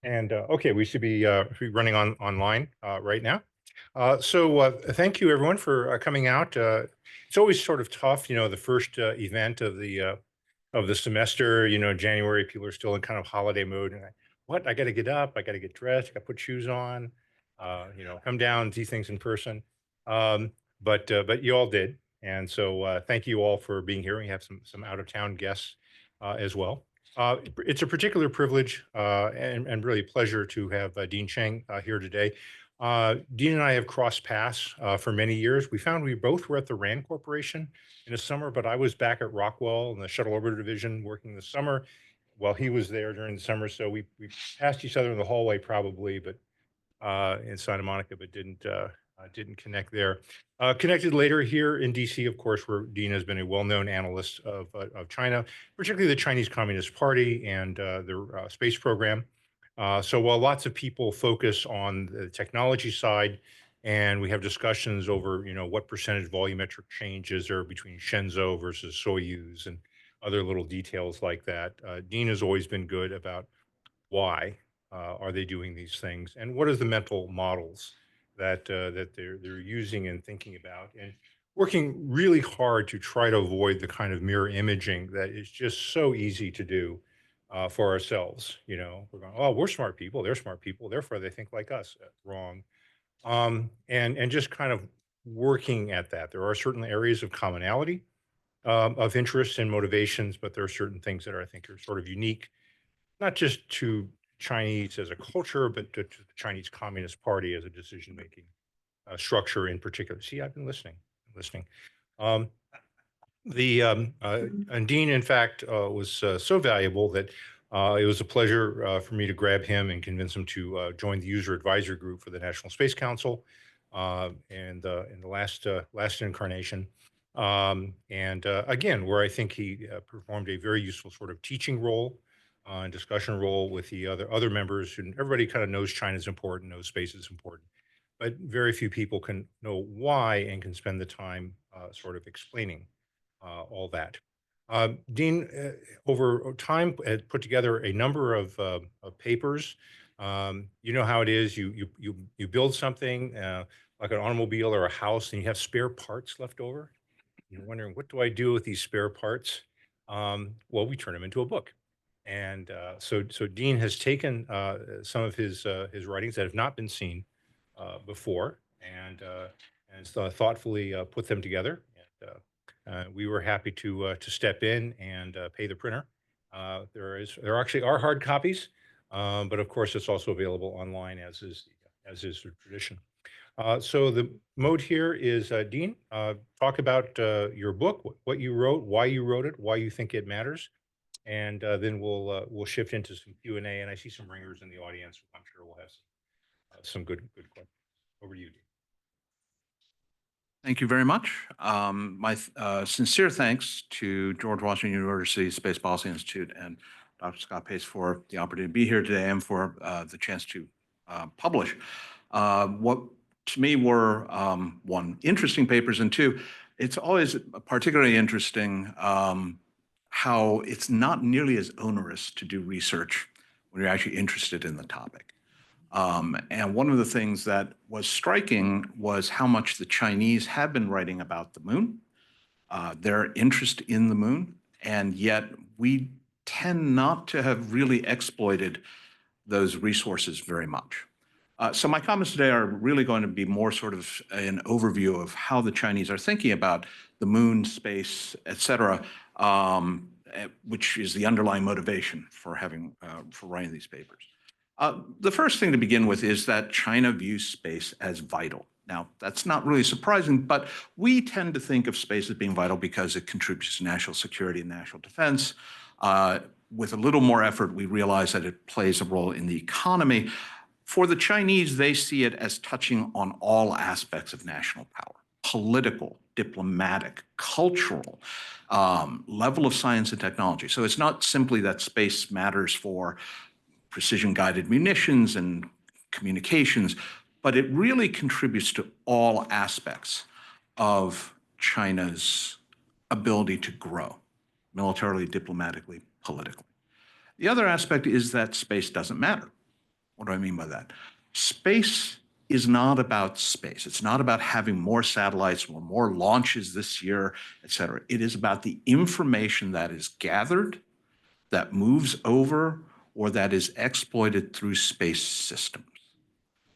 And okay, we should be running online right now. Thank you everyone for coming out. It's always sort of tough, the first event of the semester. January, people are still in kind of holiday mode, and I got to get up, I got to get dressed, I got to put shoes on, come down, see things in person. Um, but you all did, and thank you all for being here. We have some out of town guests as well. It's a particular privilege and really pleasure to have Dean Cheng here today. Dean and I have crossed paths for many years. We found we both were at the RAND Corporation in the summer, but I was back at Rockwell in the Shuttle Orbiter Division working the summer while he was there during the summer. So we passed each other in the hallway probably, but in Santa Monica, but didn't connect there. Connected later here in DC, of course, where Dean has been a well-known analyst of China, particularly the Chinese Communist Party and their space program. So while lots of people focus on the technology side, and we have discussions over, what percentage volumetric change is there between Shenzhou versus Soyuz and other little details like that, Dean has always been good about why are they doing these things, and what are the mental models that they're using and thinking about, and working really hard to try to avoid the kind of mirror imaging that is just so easy to do for ourselves. We're going, oh, we're smart people, they're smart people, therefore they think like us. Wrong. And just kind of working at that. There are certain areas of commonality, of interests and motivations, but there are certain things that I think are sort of unique, not just to Chinese as a culture, but to the Chinese Communist Party as a decision-making structure in particular. See, I've been listening. Um, and Dean, in fact, was so valuable that it was a pleasure for me to grab him and convince him to join the user advisory group for the National Space Council, and in the last incarnation. Again, where I think he performed a very useful sort of teaching role and discussion role with the other members. And everybody kind of knows China is important, knows space is important, but very few people can know why and can spend the time sort of explaining all that. Dean, over time, had put together a number of papers. You know how it is. You build something like an automobile or a house, and you have spare parts left over. You're wondering, what do I do with these spare parts? Well, we turn them into a book. And so Dean has taken some of his writings that have not been seen before, and so thoughtfully put them together. And we were happy to step in and pay the printer. There actually are hard copies, but of course it's also available online, as is the tradition. So the mode here is, Dean, talk about your book, what you wrote, why you wrote it, why you think it matters, and then we'll shift into some Q&A. And I see some ringers in the audience. I'm sure we'll have some good questions. Over to you, Dean. Thank you very much. My sincere thanks to George Washington University Space Policy Institute and Dr. Scott Pace for the opportunity to be here today and for the chance to publish what to me were one, interesting papers, and two, it's always particularly interesting how it's not nearly as onerous to do research when you're actually interested in the topic. And one of the things that was striking was how much the Chinese have been writing about the moon, their interest in the moon, and yet we tend not to have really exploited those resources very much. So my comments today are really going to be more sort of an overview of how the Chinese are thinking about the moon, space, et cetera, which is the underlying motivation for writing these papers. The first thing to begin with is that China views space as vital. Now, that's not really surprising, but we tend to think of space as being vital because it contributes to national security and national defense. With a little more effort, we realize that it plays a role in the economy. For the Chinese, they see it as touching on all aspects of national power: political, diplomatic, cultural, level of science and technology. So it's not simply that space matters for precision-guided munitions and communications, but it really contributes to all aspects of China's ability to grow, militarily, diplomatically, politically. The other aspect is that space doesn't matter. What do I mean by that? Space is not about space. It's not about having more satellites or more launches this year, et cetera. It is about the information that is gathered, that moves over, or that is exploited through space systems.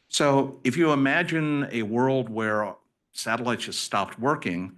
So if you imagine a world where satellites just stopped working,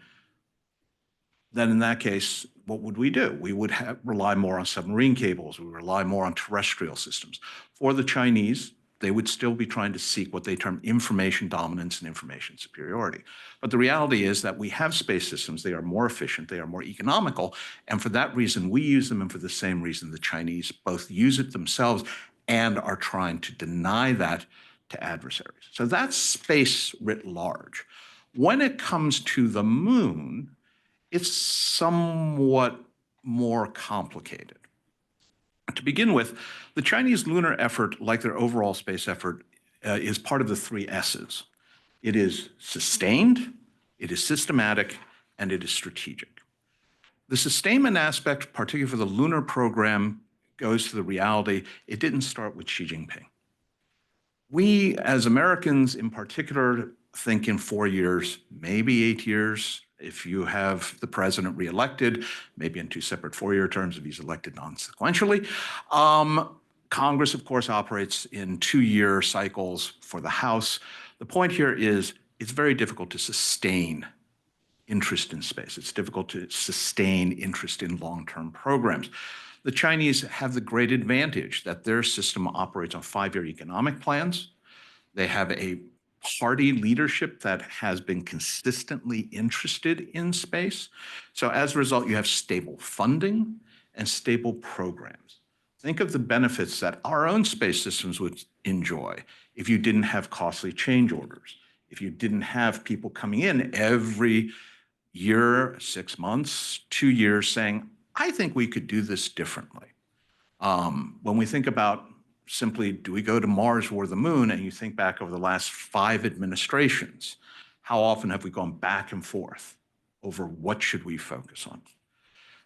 then in that case, what would we do? We would rely more on submarine cables. We would rely more on terrestrial systems. For the Chinese, they would still be trying to seek what they term information dominance and information superiority. But the reality is that we have space systems. They are more efficient. They are more economical. And for that reason, we use them. And for the same reason, the Chinese both use it themselves and are trying to deny that to adversaries. So that's space writ large. When it comes to the moon, it's somewhat more complicated. To begin with, the Chinese lunar effort, like their overall space effort, is part of the three S's. It is sustained, it is systematic, and it is strategic. The sustainment aspect, particularly for the lunar program, goes to the reality it didn't start with Xi Jinping. We, as Americans in particular, think in 4 years, maybe 8 years, if you have the president reelected, maybe in 2 separate 4-year terms if he's elected non-sequentially. Congress, of course, operates in 2-year cycles for the House. The point here is it's very difficult to sustain interest in space. It's difficult to sustain interest in long-term programs. The Chinese have the great advantage that their system operates on 5-year economic plans. They have a party leadership that has been consistently interested in space. So as a result, you have stable funding and stable programs. Think of the benefits that our own space systems would enjoy if you didn't have costly change orders, if you didn't have people coming in every year, 6 months, 2 years saying, I think we could do this differently. When we think about simply, do we go to Mars or the moon? And you think back over the last 5 administrations, how often have we gone back and forth over what should we focus on?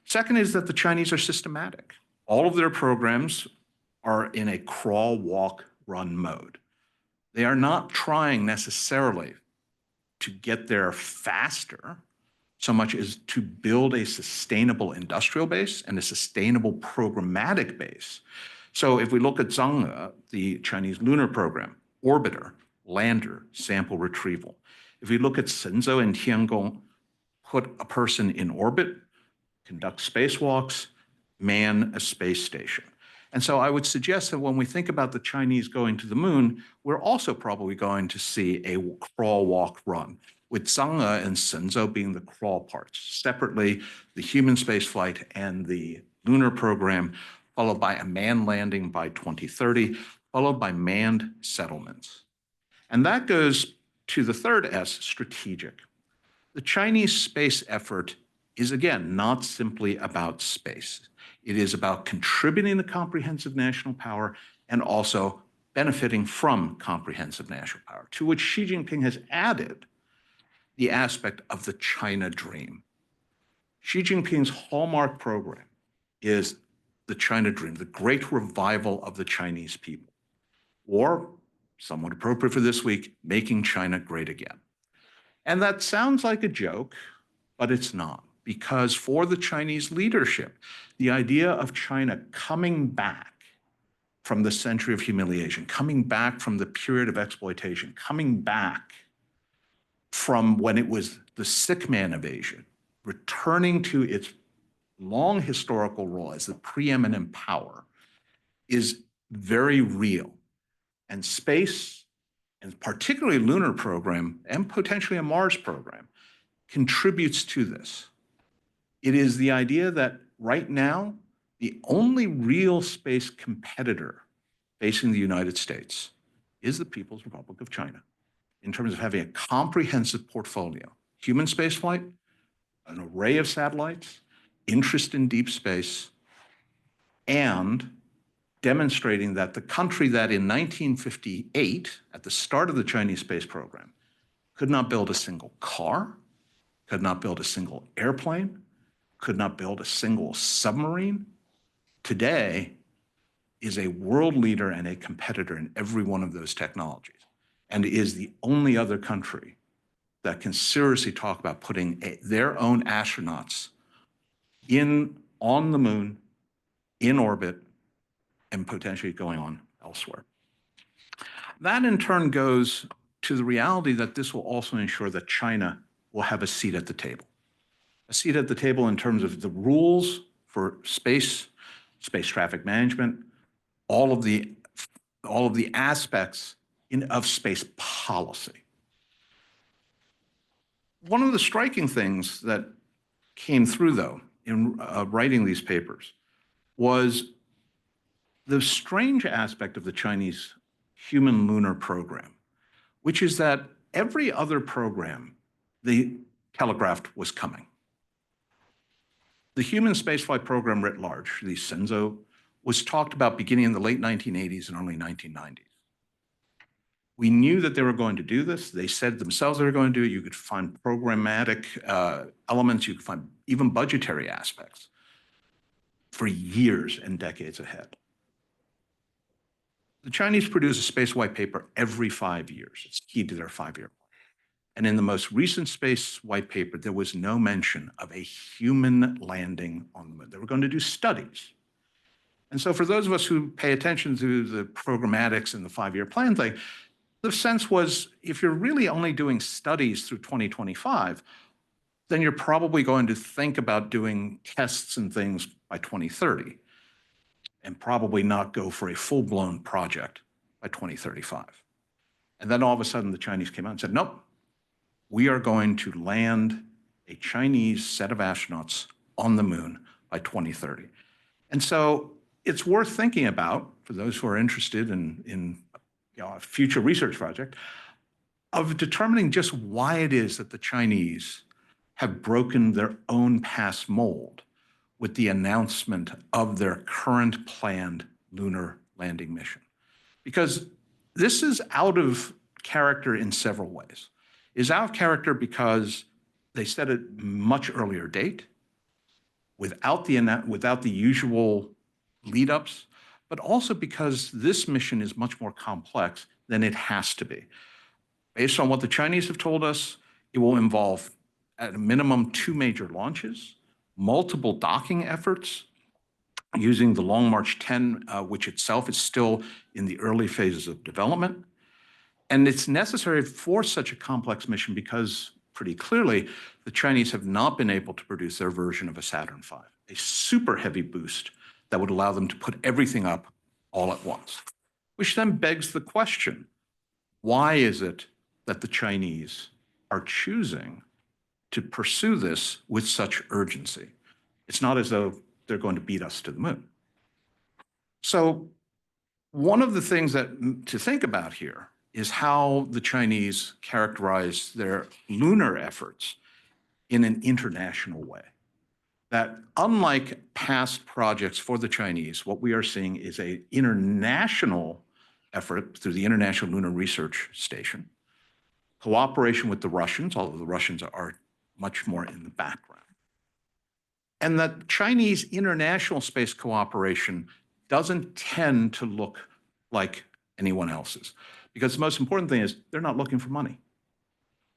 Second is that the Chinese are systematic. All of their programs are in a crawl, walk, run mode. They are not trying necessarily to get there faster so much as to build a sustainable industrial base and a sustainable programmatic base. So if we look at Zhanghe, the Chinese lunar program, orbiter, lander, sample retrieval. If we look at Shenzhou and Tiangong, put a person in orbit, conduct spacewalks, man a space station. And so I would suggest that when we think about the Chinese going to the moon, we're also probably going to see a crawl, walk, run, with Zhanghe and Shenzhou being the crawl parts. Separately, the human spaceflight and the lunar program, followed by a manned landing by 2030, followed by manned settlements. And that goes to the third S, strategic. The Chinese space effort is, again, not simply about space. It is about contributing to comprehensive national power and also benefiting from comprehensive national power, to which Xi Jinping has added the aspect of the China dream. Xi Jinping's hallmark program is the China dream, the great revival of the Chinese people, or somewhat appropriate for this week, making China great again. And that sounds like a joke, but it's not, because for the Chinese leadership, the idea of China coming back from the century of humiliation, coming back from the period of exploitation, coming back from when it was the sick man of Asia, returning to its long historical role as the preeminent power, is very real. And space, and particularly lunar program, and potentially a Mars program, contributes to this. It is the idea that right now, the only real space competitor facing the United States is the People's Republic of China, in terms of having a comprehensive portfolio, human spaceflight, an array of satellites, interest in deep space, and demonstrating that the country that in 1958, at the start of the Chinese space program, could not build a single car, could not build a single airplane, could not build a single submarine, today is a world leader and a competitor in every one of those technologies, and is the only other country that can seriously talk about putting their own astronauts on the moon, in orbit, and potentially going on elsewhere. That in turn goes to the reality that this will also ensure that China will have a seat at the table. A seat at the table in terms of the rules for space traffic management, all of the aspects of space policy. One of the striking things that came through, though, in writing these papers was the strange aspect of the Chinese human lunar program, which is that every other program they telegraphed was coming. The human spaceflight program writ large, the Shenzhou, was talked about beginning in the late 1980s and early 1990s. We knew that they were going to do this. They said themselves they were going to do it. You could find programmatic elements. You could find even budgetary aspects for years and decades ahead. The Chinese produce a space white paper every 5 years. It's key to their 5-year plan. And in the most recent space white paper, there was no mention of a human landing on the moon. They were going to do studies. And so for those of us who pay attention to the programmatics and the 5-year plan thing, the sense was, if you're really only doing studies through 2025, then you're probably going to think about doing tests and things by 2030, and probably not go for a full-blown project by 2035. And then all of a sudden, the Chinese came out and said, nope, we are going to land a Chinese set of astronauts on the moon by 2030. And so it's worth thinking about, for those who are interested in a future research project, of determining just why it is that the Chinese have broken their own past mold with the announcement of their current planned lunar landing mission. Because this is out of character in several ways. It's out of character because they set a much earlier date without the usual lead-ups, but also because this mission is much more complex than it has to be. Based on what the Chinese have told us, it will involve, at a minimum, 2 major launches, multiple docking efforts using the Long March 10, which itself is still in the early phases of development. And it's necessary for such a complex mission because, pretty clearly, the Chinese have not been able to produce their version of a Saturn V, a super heavy boost that would allow them to put everything up all at once. Which then begs the question, why is it that the Chinese are choosing to pursue this with such urgency? It's not as though they're going to beat us to the moon. So one of the things to think about here is how the Chinese characterize their lunar efforts in an international way. That unlike past projects for the Chinese, what we are seeing is an international effort through the International Lunar Research Station, cooperation with the Russians, although the Russians are much more in the background. And that Chinese international space cooperation doesn't tend to look like anyone else's. Because the most important thing is they're not looking for money.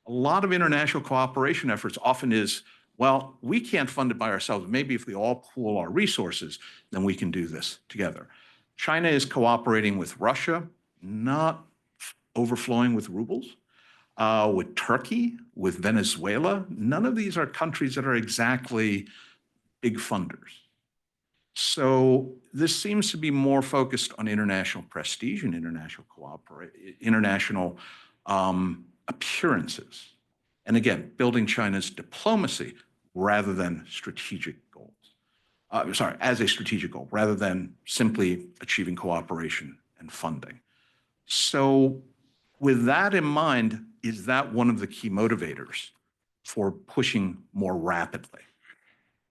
A lot of international cooperation efforts often is, well, we can't fund it by ourselves. Maybe if we all pool our resources, then we can do this together. China is cooperating with Russia, not overflowing with rubles, with Turkey, with Venezuela. None of these are countries that are exactly big funders. So this seems to be more focused on international prestige and international appearances. And again, building China's diplomacy rather than strategic goals. As a strategic goal, rather than simply achieving cooperation and funding. So with that in mind, is that one of the key motivators for pushing more rapidly?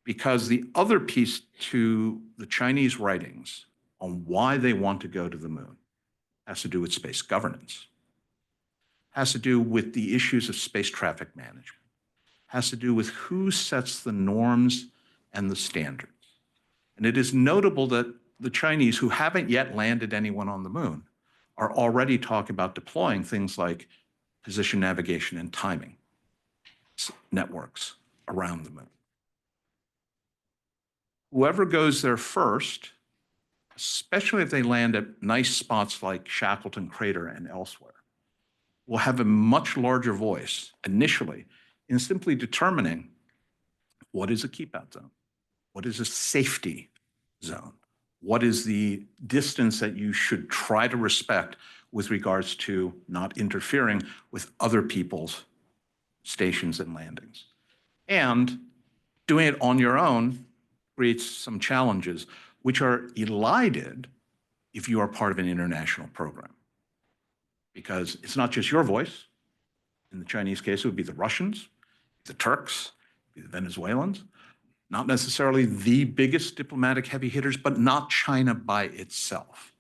Because the other piece to the Chinese writings on why they want to go to the moon has to do with space governance, has to do with the issues of space traffic management, has to do with who sets the norms and the standards. And it is notable that the Chinese, who haven't yet landed anyone on the moon, are already talking about deploying things like position navigation and timing networks around the moon. Whoever goes there first, especially if they land at nice spots like Shackleton Crater and elsewhere, will have a much larger voice initially in simply determining what is a keep out zone, what is a safety zone, what is the distance that you should try to respect with regards to not interfering with other people's stations and landings. And doing it on your own creates some challenges, which are elided if you are part of an international program. Because it's not just your voice. In the Chinese case, it would be the Russians, the Turks, the Venezuelans, not necessarily the biggest diplomatic heavy hitters, but not China by itself,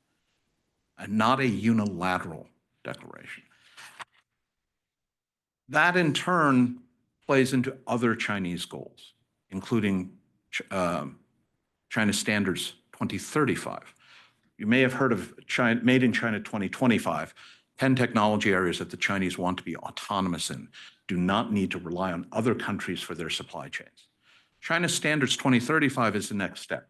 and not a unilateral declaration. That in turn plays into other Chinese goals, including China Standards 2035. You may have heard of China, Made in China 2025, 10 technology areas that the Chinese want to be autonomous in, do not need to rely on other countries for their supply chains. China Standards 2035 is the next step.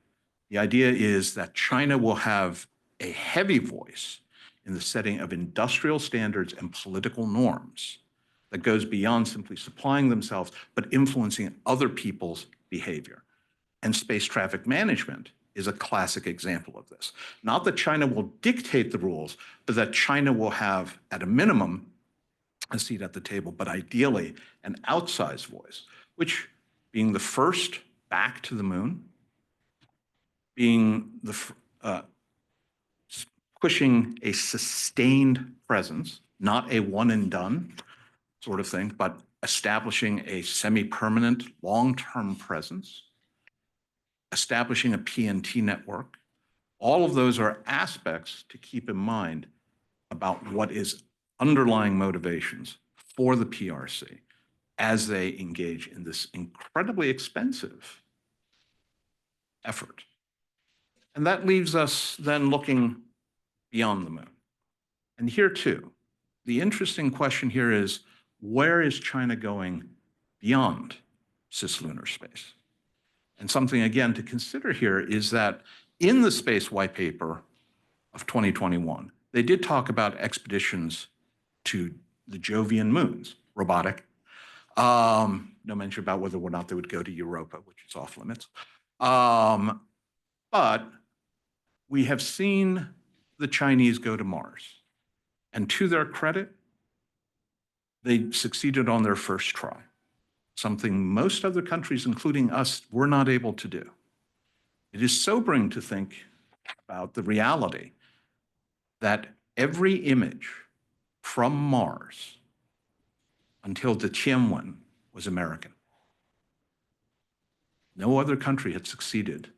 The idea is that China will have a heavy voice in the setting of industrial standards and political norms that goes beyond simply supplying themselves, but influencing other people's behavior. And space traffic management is a classic example of this. Not that China will dictate the rules, but that China will have, at a minimum, a seat at the table, but ideally an outsized voice, which being the first back to the moon, being the pushing a sustained presence, not a one and done sort of thing, but establishing a semi-permanent long-term presence, establishing a PNT network. All of those are aspects to keep in mind about what is underlying motivations for the PRC as they engage in this incredibly expensive effort. And that leaves us then looking beyond the moon. And here too, the interesting question here is, where is China going beyond cislunar space? And something, again, to consider here is that in the Space White Paper of 2021, they did talk about expeditions to the Jovian moons, robotic. No mention about whether or not they would go to Europa, which is off limits. But we have seen the Chinese go to Mars. And to their credit, they succeeded on their first try, something most other countries, including us, were not able to do. It is sobering to think about the reality that every image from Mars until the Tianwen was American. No other country had succeeded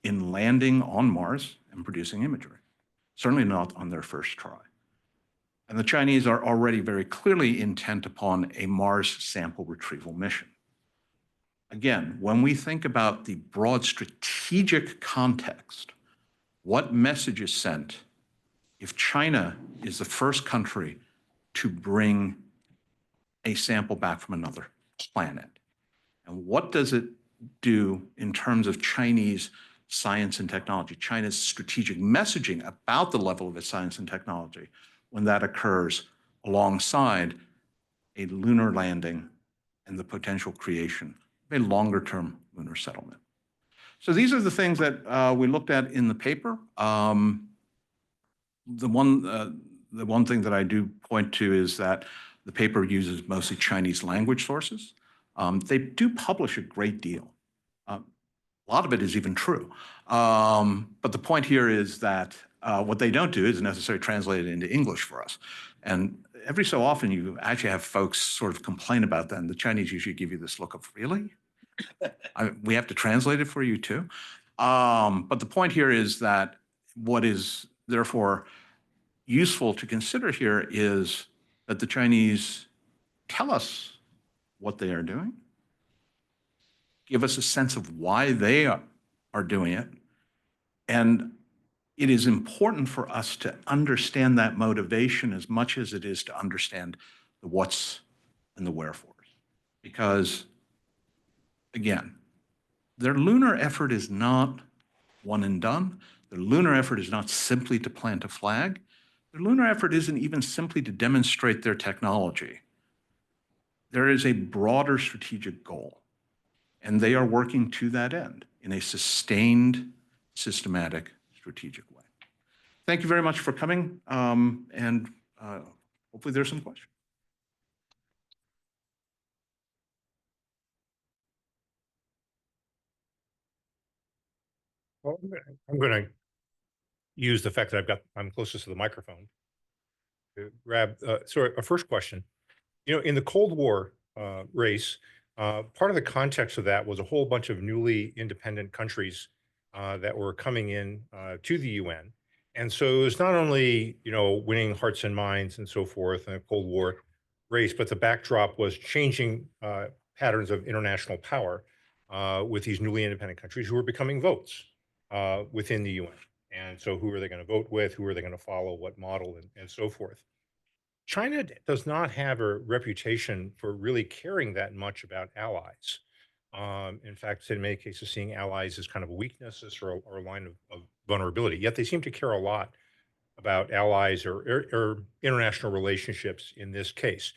in landing on Mars and producing imagery, certainly not on their first try. And the Chinese are already very clearly intent upon a Mars sample retrieval mission. Again, when we think about the broad strategic context, what message is sent if China is the first country to bring a sample back from another planet? And what does it do in terms of Chinese science and technology, China's strategic messaging about the level of its science and technology when that occurs alongside a lunar landing and the potential creation of a longer-term lunar settlement? So these are the things that we looked at in the paper. The one thing that I do point to is that the paper uses mostly Chinese language sources. They do publish a great deal. A lot of it is even true. But the point here is that what they don't do is necessarily translate it into English for us. And every so often you actually have folks sort of complain about that, and the Chinese usually give you this look of, really? We have to translate it for you too? But the point here is that what is therefore useful to consider here is that the Chinese tell us what they are doing, give us a sense of why they are doing it, and it is important for us to understand that motivation as much as it is to understand the what's and the wherefores. Because, again, their lunar effort is not one and done. Their lunar effort is not simply to plant a flag. Their lunar effort isn't even simply to demonstrate their technology. There is a broader strategic goal, and they are working to that end in a sustained, systematic, strategic way. Thank you very much for coming, and hopefully there's some questions. Well, I'm going to use the fact that I'm closest to the microphone to grab, so a first question. In the Cold War race, part of the context of that was a whole bunch of newly independent countries that were coming in to the UN. And so it was not only, winning hearts and minds and so forth in the Cold War race, but the backdrop was changing patterns of international power with these newly independent countries who were becoming votes within the UN. And so who are they going to vote with? Who are they going to follow? What model and so forth? China does not have a reputation for really caring that much about allies. In fact, in many cases, seeing allies as kind of a weakness or a line of vulnerability. Yet they seem to care a lot about allies or international relationships in this case.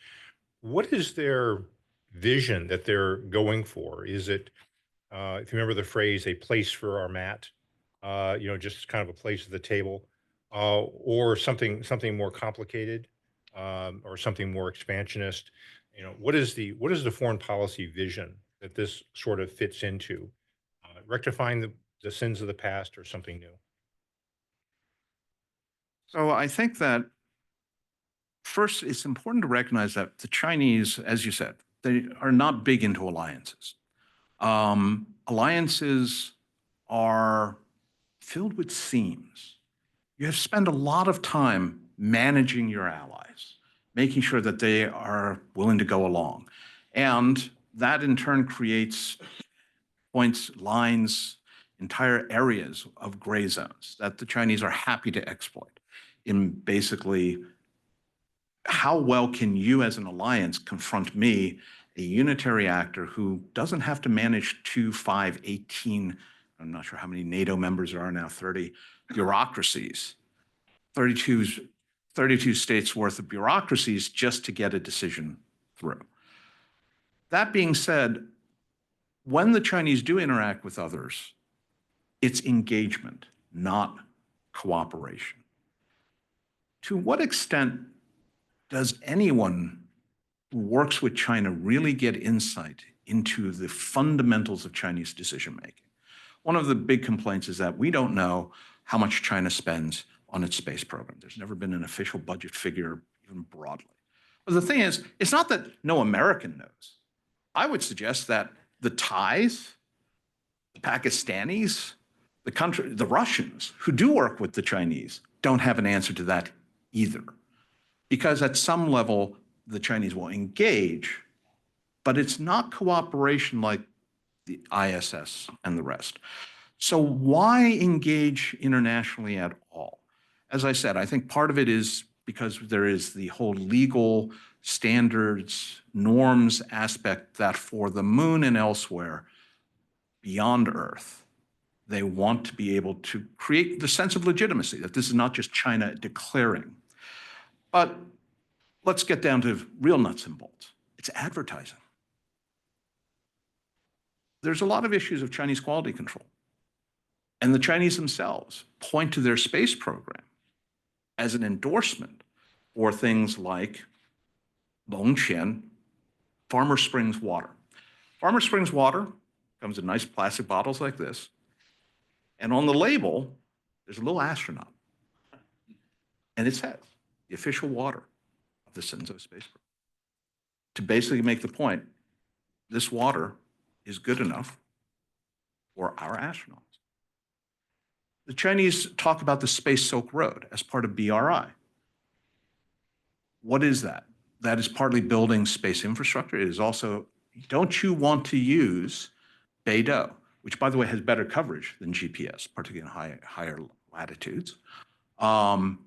What is their vision that they're going for? Is it, if you remember the phrase, a place for our mat, just kind of a place at the table, or something more complicated, or something more expansionist? What is the foreign policy vision that this sort of fits into? Rectifying the sins of the past or something new? So I think that first, it's important to recognize that the Chinese, as you said, they are not big into alliances. Alliances are filled with seams. You have to spend a lot of time managing your allies, making sure that they are willing to go along. And that in turn creates points, lines, entire areas of gray zones that the Chinese are happy to exploit in basically how well can you as an alliance confront me, a unitary actor who doesn't have to manage 2, 5, 18, I'm not sure how many NATO members there are now, 30 bureaucracies, 32 states worth of bureaucracies just to get a decision through. That being said, when the Chinese do interact with others, it's engagement, not cooperation. To what extent does anyone who works with China really get insight into the fundamentals of Chinese decision-making? One of the big complaints is that we don't know how much China spends on its space program. There's never been an official budget figure, even broadly. But the thing is, it's not that no American knows. I would suggest that the Thais, the Pakistanis, the Russians who do work with the Chinese don't have an answer to that either. Because at some level, the Chinese will engage, but it's not cooperation like the ISS and the rest. So why engage internationally at all? As I said, I think part of it is because there is the whole legal standards, norms aspect that for the moon and elsewhere beyond Earth, they want to be able to create the sense of legitimacy, that this is not just China declaring. But let's get down to real nuts and bolts. It's advertising. There's a lot of issues of Chinese quality control. And the Chinese themselves point to their space program as an endorsement for things like Longqian, Farmer Springs water. Farmer Springs water comes in nice plastic bottles like this. And on the label, there's a little astronaut. And it says, the official water of the Shenzhou space program. To basically make the point, this water is good enough for our astronauts. The Chinese talk about the Space Silk Road as part of BRI. What is that? That is partly building space infrastructure. It is also, don't you want to use Beidou, which by the way has better coverage than GPS, particularly in higher latitudes, and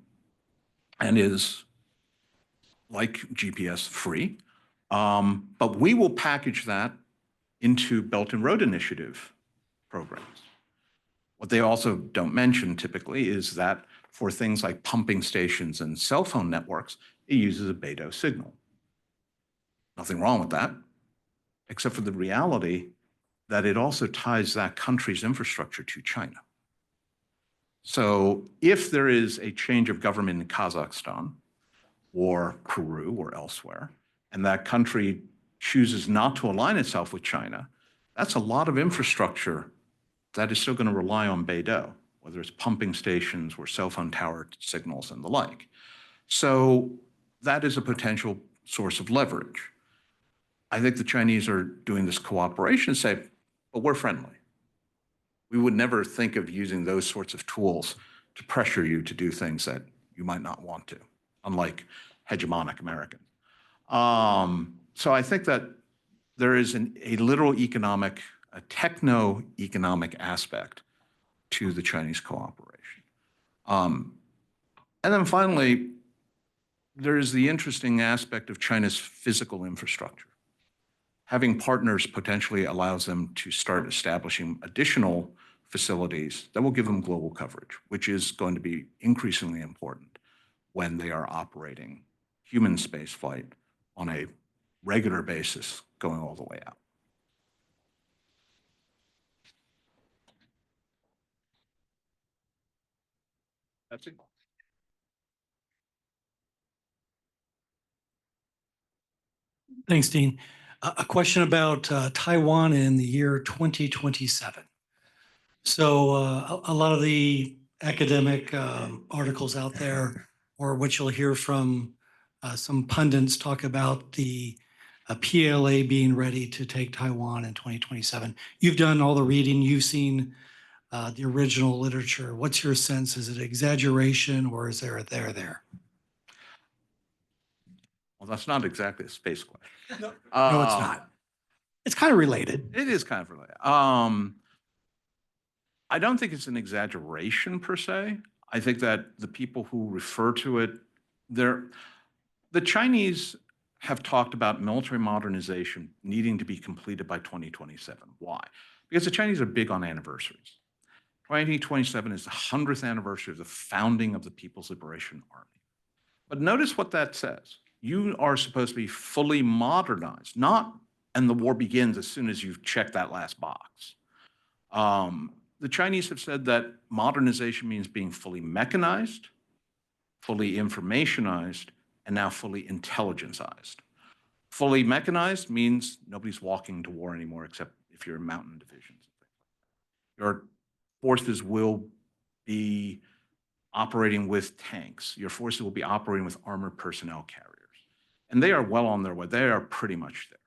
is like GPS free. But we will package that into Belt and Road Initiative programs. What they also don't mention typically is that for things like pumping stations and cell phone networks, it uses a BeiDou signal. Nothing wrong with that, except for the reality that it also ties that country's infrastructure to China. So if there is a change of government in Kazakhstan or Peru or elsewhere, and that country chooses not to align itself with China, that's a lot of infrastructure that is still going to rely on BeiDou, whether it's pumping stations or cell phone tower signals and the like. So that is a potential source of leverage. I think the Chinese are doing this cooperation, say, but we're friendly. We would never think of using those sorts of tools to pressure you to do things that you might not want to, unlike hegemonic Americans. So I think that there is a literal economic, a techno-economic aspect to the Chinese cooperation. And then finally, there is the interesting aspect of China's physical infrastructure. Having partners potentially allows them to start establishing additional facilities that will give them global coverage, which is going to be increasingly important when they are operating human spaceflight on a regular basis going all the way out. That's it. Thanks, Dean. A question about Taiwan in the year 2027. So a lot of the academic articles out there, or what you'll hear from some pundits, talk about the PLA being ready to take Taiwan in 2027. You've done all the reading. You've seen the original literature. What's your sense? Is it exaggeration, or is there a there? Well, that's not exactly a space question. No, it's not. It's kind of related. It is kind of related. I don't think it's an exaggeration per se. I think that the people who refer to it, the Chinese have talked about military modernization needing to be completed by 2027. Why? Because the Chinese are big on anniversaries. 2027 is the 100th anniversary of the founding of the People's Liberation Army. But notice what that says. You are supposed to be fully modernized, not, and the war begins as soon as you've checked that last box. The Chinese have said that modernization means being fully mechanized, fully informationized, and now fully intelligencized. Fully mechanized means nobody's walking to war anymore except if you're in mountain divisions. Your forces will be operating with tanks. Your forces will be operating with armored personnel carriers. And they are well on their way. They are pretty much there.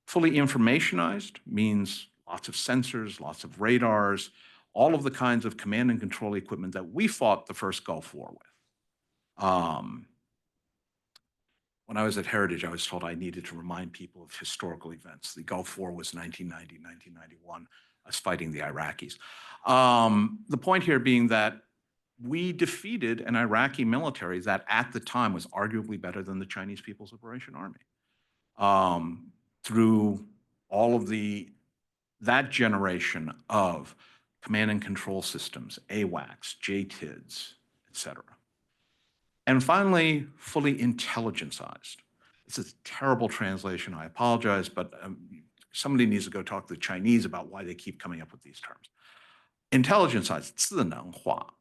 Fully informationized means lots of sensors, lots of radars, all of the kinds of command and control equipment that we fought the first Gulf War with. When I was at Heritage, I was told I needed to remind people of historical events. The Gulf War was 1990, 1991. I was fighting the Iraqis. The point here being that we defeated an Iraqi military that at the time was arguably better than the Chinese People's Liberation Army. Through all of that generation of command and control systems, AWACS, JTIDs, et cetera. And finally, fully intelligencized. It's a terrible translation. I apologize, but somebody needs to go talk to the Chinese about why they keep coming up with these terms. Intelligencized, 智能化.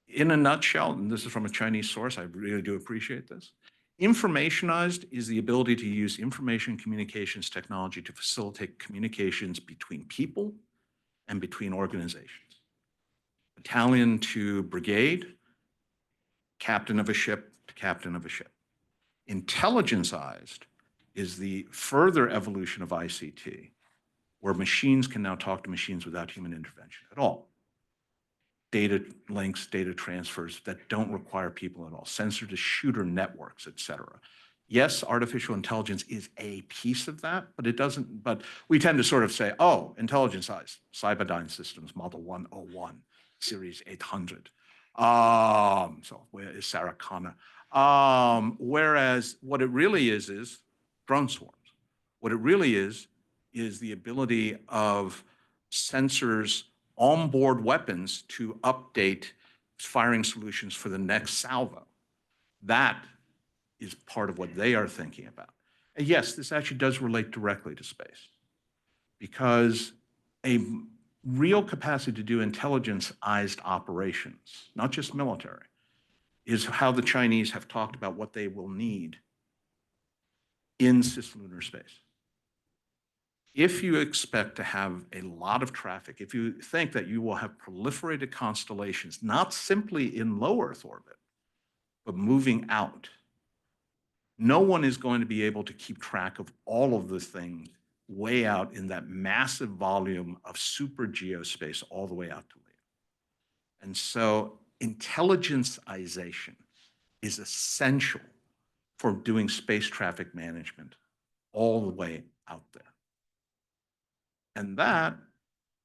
In a nutshell, and this is from a Chinese source, I really do appreciate this. Informationized is the ability to use information communications technology to facilitate communications between people and between organizations. Battalion to brigade, captain of a ship to captain of a ship. Intelligencized is the further evolution of ICT, where machines can now talk to machines without human intervention at all. Data links, data transfers that don't require people at all, sensor to shooter networks, et cetera. Yes, artificial intelligence is a piece of that, but it doesn't, but we tend to sort of say, oh, intelligence-sized, Cyberdyne Systems, Model 101. Series 800. So where is Sarah Connor? Whereas what it really is drone swarms. What it really is the ability of sensors onboard weapons to update firing solutions for the next salvo. That is part of what they are thinking about. And yes, this actually does relate directly to space, because a real capacity to do intelligence-ized operations, not just military, is how the Chinese have talked about what they will need in cislunar space. If you expect to have a lot of traffic, if you think that you will have proliferated constellations, not simply in low Earth orbit, but moving out, no one is going to be able to keep track of all of the things way out in that massive volume of super geospace all the way out to LEO. And so intelligence-ization is essential for doing space traffic management all the way out there. And that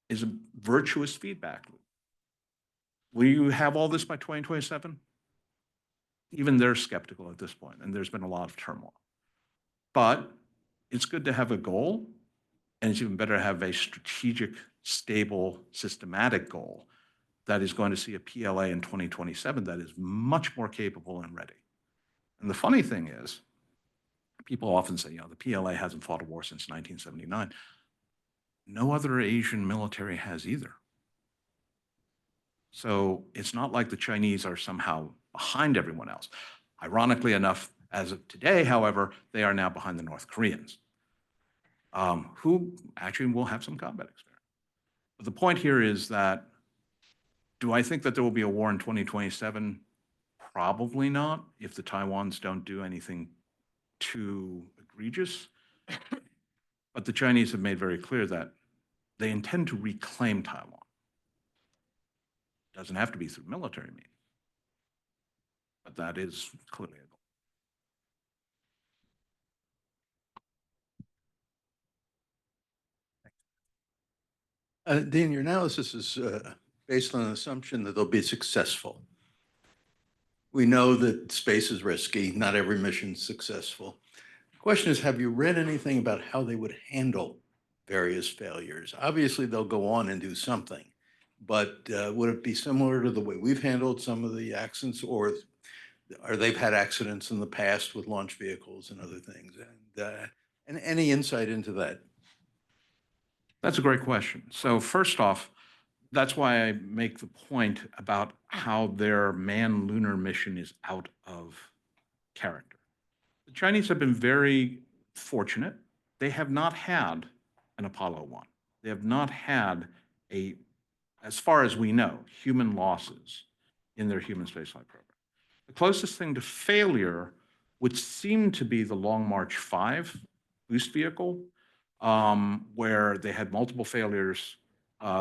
is a virtuous feedback loop. Will you have all this by 2027? Even they're skeptical at this point, and there's been a lot of turmoil. But it's good to have a goal, and it's even better to have a strategic, stable, systematic goal that is going to see a PLA in 2027 that is much more capable and ready. And the funny thing is, people often say, the PLA hasn't fought a war since 1979. No other Asian military has either. So it's not like the Chinese are somehow behind everyone else. Ironically enough, as of today, however, they are now behind the North Koreans, who actually will have some combat experience. But the point here is that, do I think that there will be a war in 2027? Probably not, if the Taiwans don't do anything too egregious. But the Chinese have made very clear that they intend to reclaim Taiwan. Doesn't have to be through military means, but that is clearly a goal. Dan, your analysis is based on an assumption that they'll be successful. We know that space is risky. Not every mission is successful. The question is, have you read anything about how they would handle various failures? Obviously, they'll go on and do something, but would it be similar to the way we've handled some of the accidents, or they've had accidents in the past with launch vehicles and other things? And any insight into that? That's a great question. So first off, that's why I make the point about how their manned lunar mission is out of character. The Chinese have been very fortunate. They have not had an Apollo 1. They have not had as far as we know, human losses in their human spaceflight program. The closest thing to failure would seem to be the Long March 5 boost vehicle, where they had multiple failures.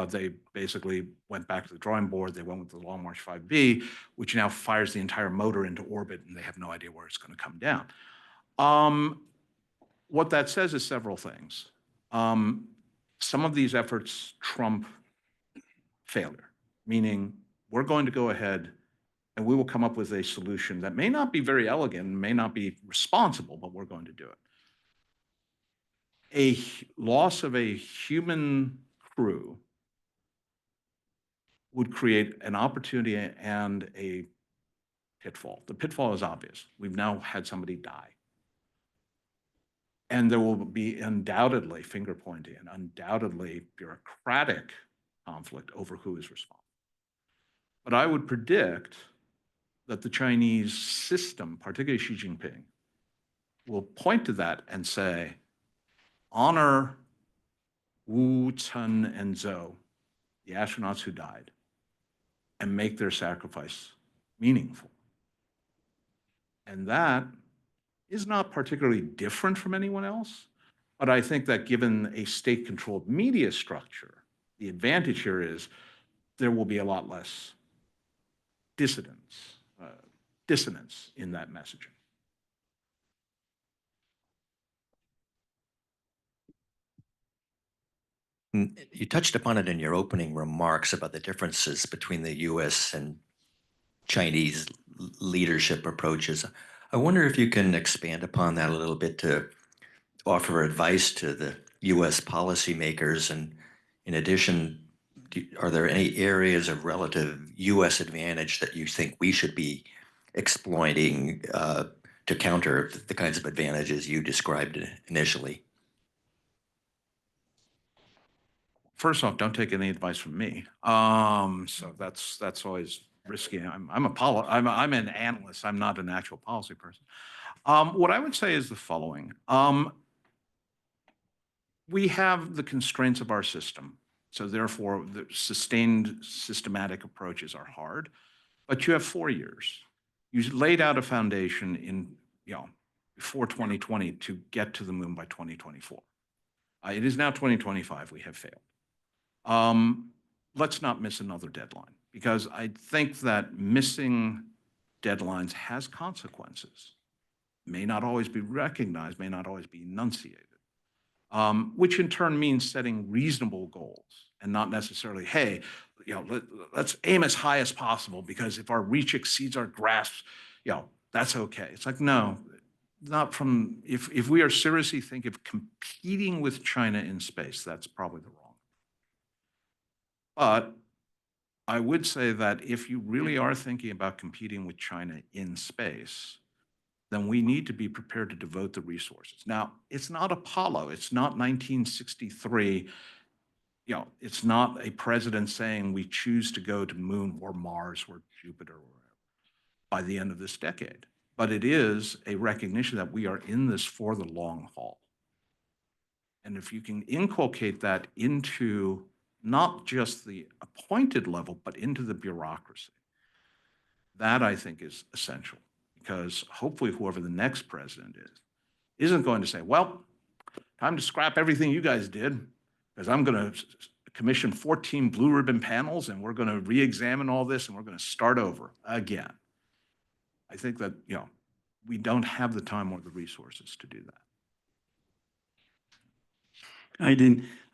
They basically went back to the drawing board. They went with the Long March 5B, which now fires the entire motor into orbit, and they have no idea where it's going to come down. What that says is several things. Some of these efforts trump failure, meaning we're going to go ahead and we will come up with a solution that may not be very elegant, may not be responsible, but we're going to do it. A loss of a human crew would create an opportunity and a pitfall. The pitfall is obvious. We've now had somebody die. And there will be undoubtedly finger pointing and undoubtedly bureaucratic conflict over who is responsible. But I would predict that the Chinese system, particularly Xi Jinping, will point to that and say, honor Wu, Chen, and Zhou, the astronauts who died, and make their sacrifice meaningful. And that is not particularly different from anyone else, but I think that given a state-controlled media structure, the advantage here is there will be a lot less dissonance in that messaging. You touched upon it in your opening remarks about the differences between the US and Chinese leadership approaches. I wonder if you can expand upon that a little bit to offer advice to the US policymakers. And in addition, are there any areas of relative US advantage that you think we should be exploiting to counter the kinds of advantages you described initially? First off, don't take any advice from me. So that's always risky. I'm an analyst. I'm not an actual policy person. What I would say is the following. We have the constraints of our system. So therefore, the sustained systematic approaches are hard, but you have 4 years. You laid out a foundation in, before 2020 to get to the moon by 2024. It is now 2025. We have failed. Let's not miss another deadline, because I think that missing deadlines has consequences. May not always be recognized, may not always be enunciated. Which in turn means setting reasonable goals and not necessarily, hey, let's aim as high as possible, because if our reach exceeds our grasp, that's okay. It's like, no, not from, if we are seriously thinking of competing with China in space, that's probably the wrong. But I would say that if you really are thinking about competing with China in space, then we need to be prepared to devote the resources. Now, it's not Apollo, it's not 1963, it's not a president saying we choose to go to moon or Mars or Jupiter or whatever by the end of this decade. But it is a recognition that we are in this for the long haul. And if you can inculcate that into not just the appointed level, but into the bureaucracy, that I think is essential. Because hopefully whoever the next president isn't going to say, well, time to scrap everything you guys did, because I'm going to commission 14 blue ribbon panels and we're going to re-examine all this and we're going to start over again. I think that, we don't have the time or the resources to do that.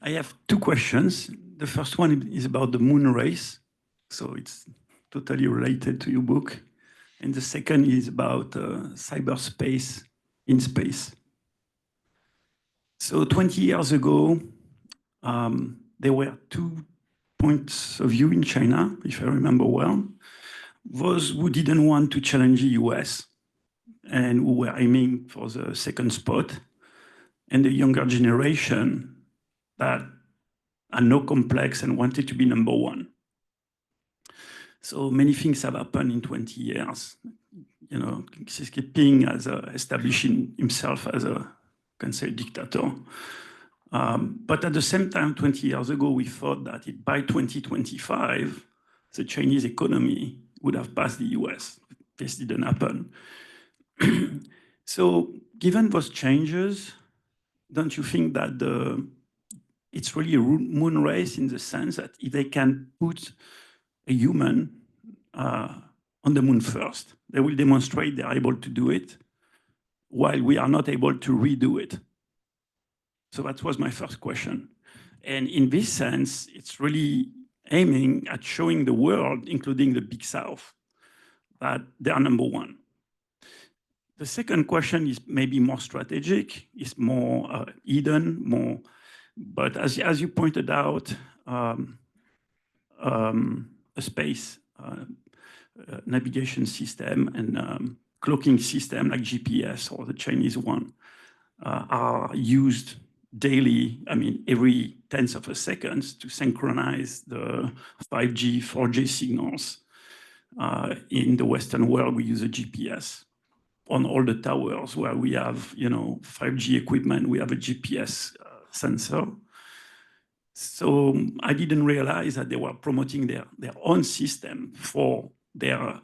I have 2 questions. The first one is about the moon race. So it's totally related to your book. And the second is about cyberspace in space. So 20 years ago, there were 2 points of view in China, if I remember well. Those who didn't want to challenge the US and who were aiming for the second spot, and the younger generation that are no complex and wanted to be number 1. So many things have happened in 20 years. Xi Jinping has establishing himself as a, dictator. But at the same time, 20 years ago, we thought that by 2025, the Chinese economy would have passed the US. This didn't happen. So given those changes, don't you think that it's really a moon race in the sense that if they can put a human on the moon first, they will demonstrate they are able to do it, while we are not able to redo it? So that was my first question. And in this sense, it's really aiming at showing the world, including the Big South, that they are number 1. The second question is maybe more strategic, it's more hidden, but as you pointed out, a space navigation system and cloaking system like GPS or the Chinese one are used daily, every tenth of a second, to synchronize the 5G, 4G signals. In the Western world, we use a GPS. On all the towers where we have, 5G equipment, we have a GPS sensor. So I didn't realize that they were promoting their own system for their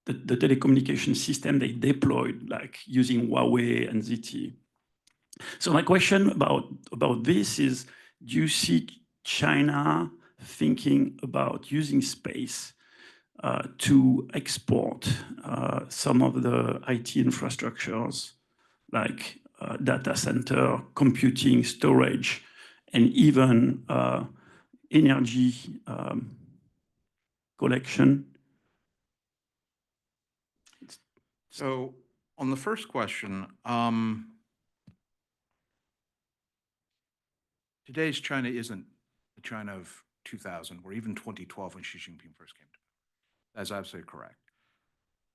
the telecommunication system they deployed, like using Huawei and ZTE. So my question about this is, do you see China thinking about using space to export some of the IT infrastructures, like data center, computing, storage, and even energy collection. So on the first question, today's China isn't the China of 2000 or even 2012 when Xi Jinping first came to power. That's absolutely correct.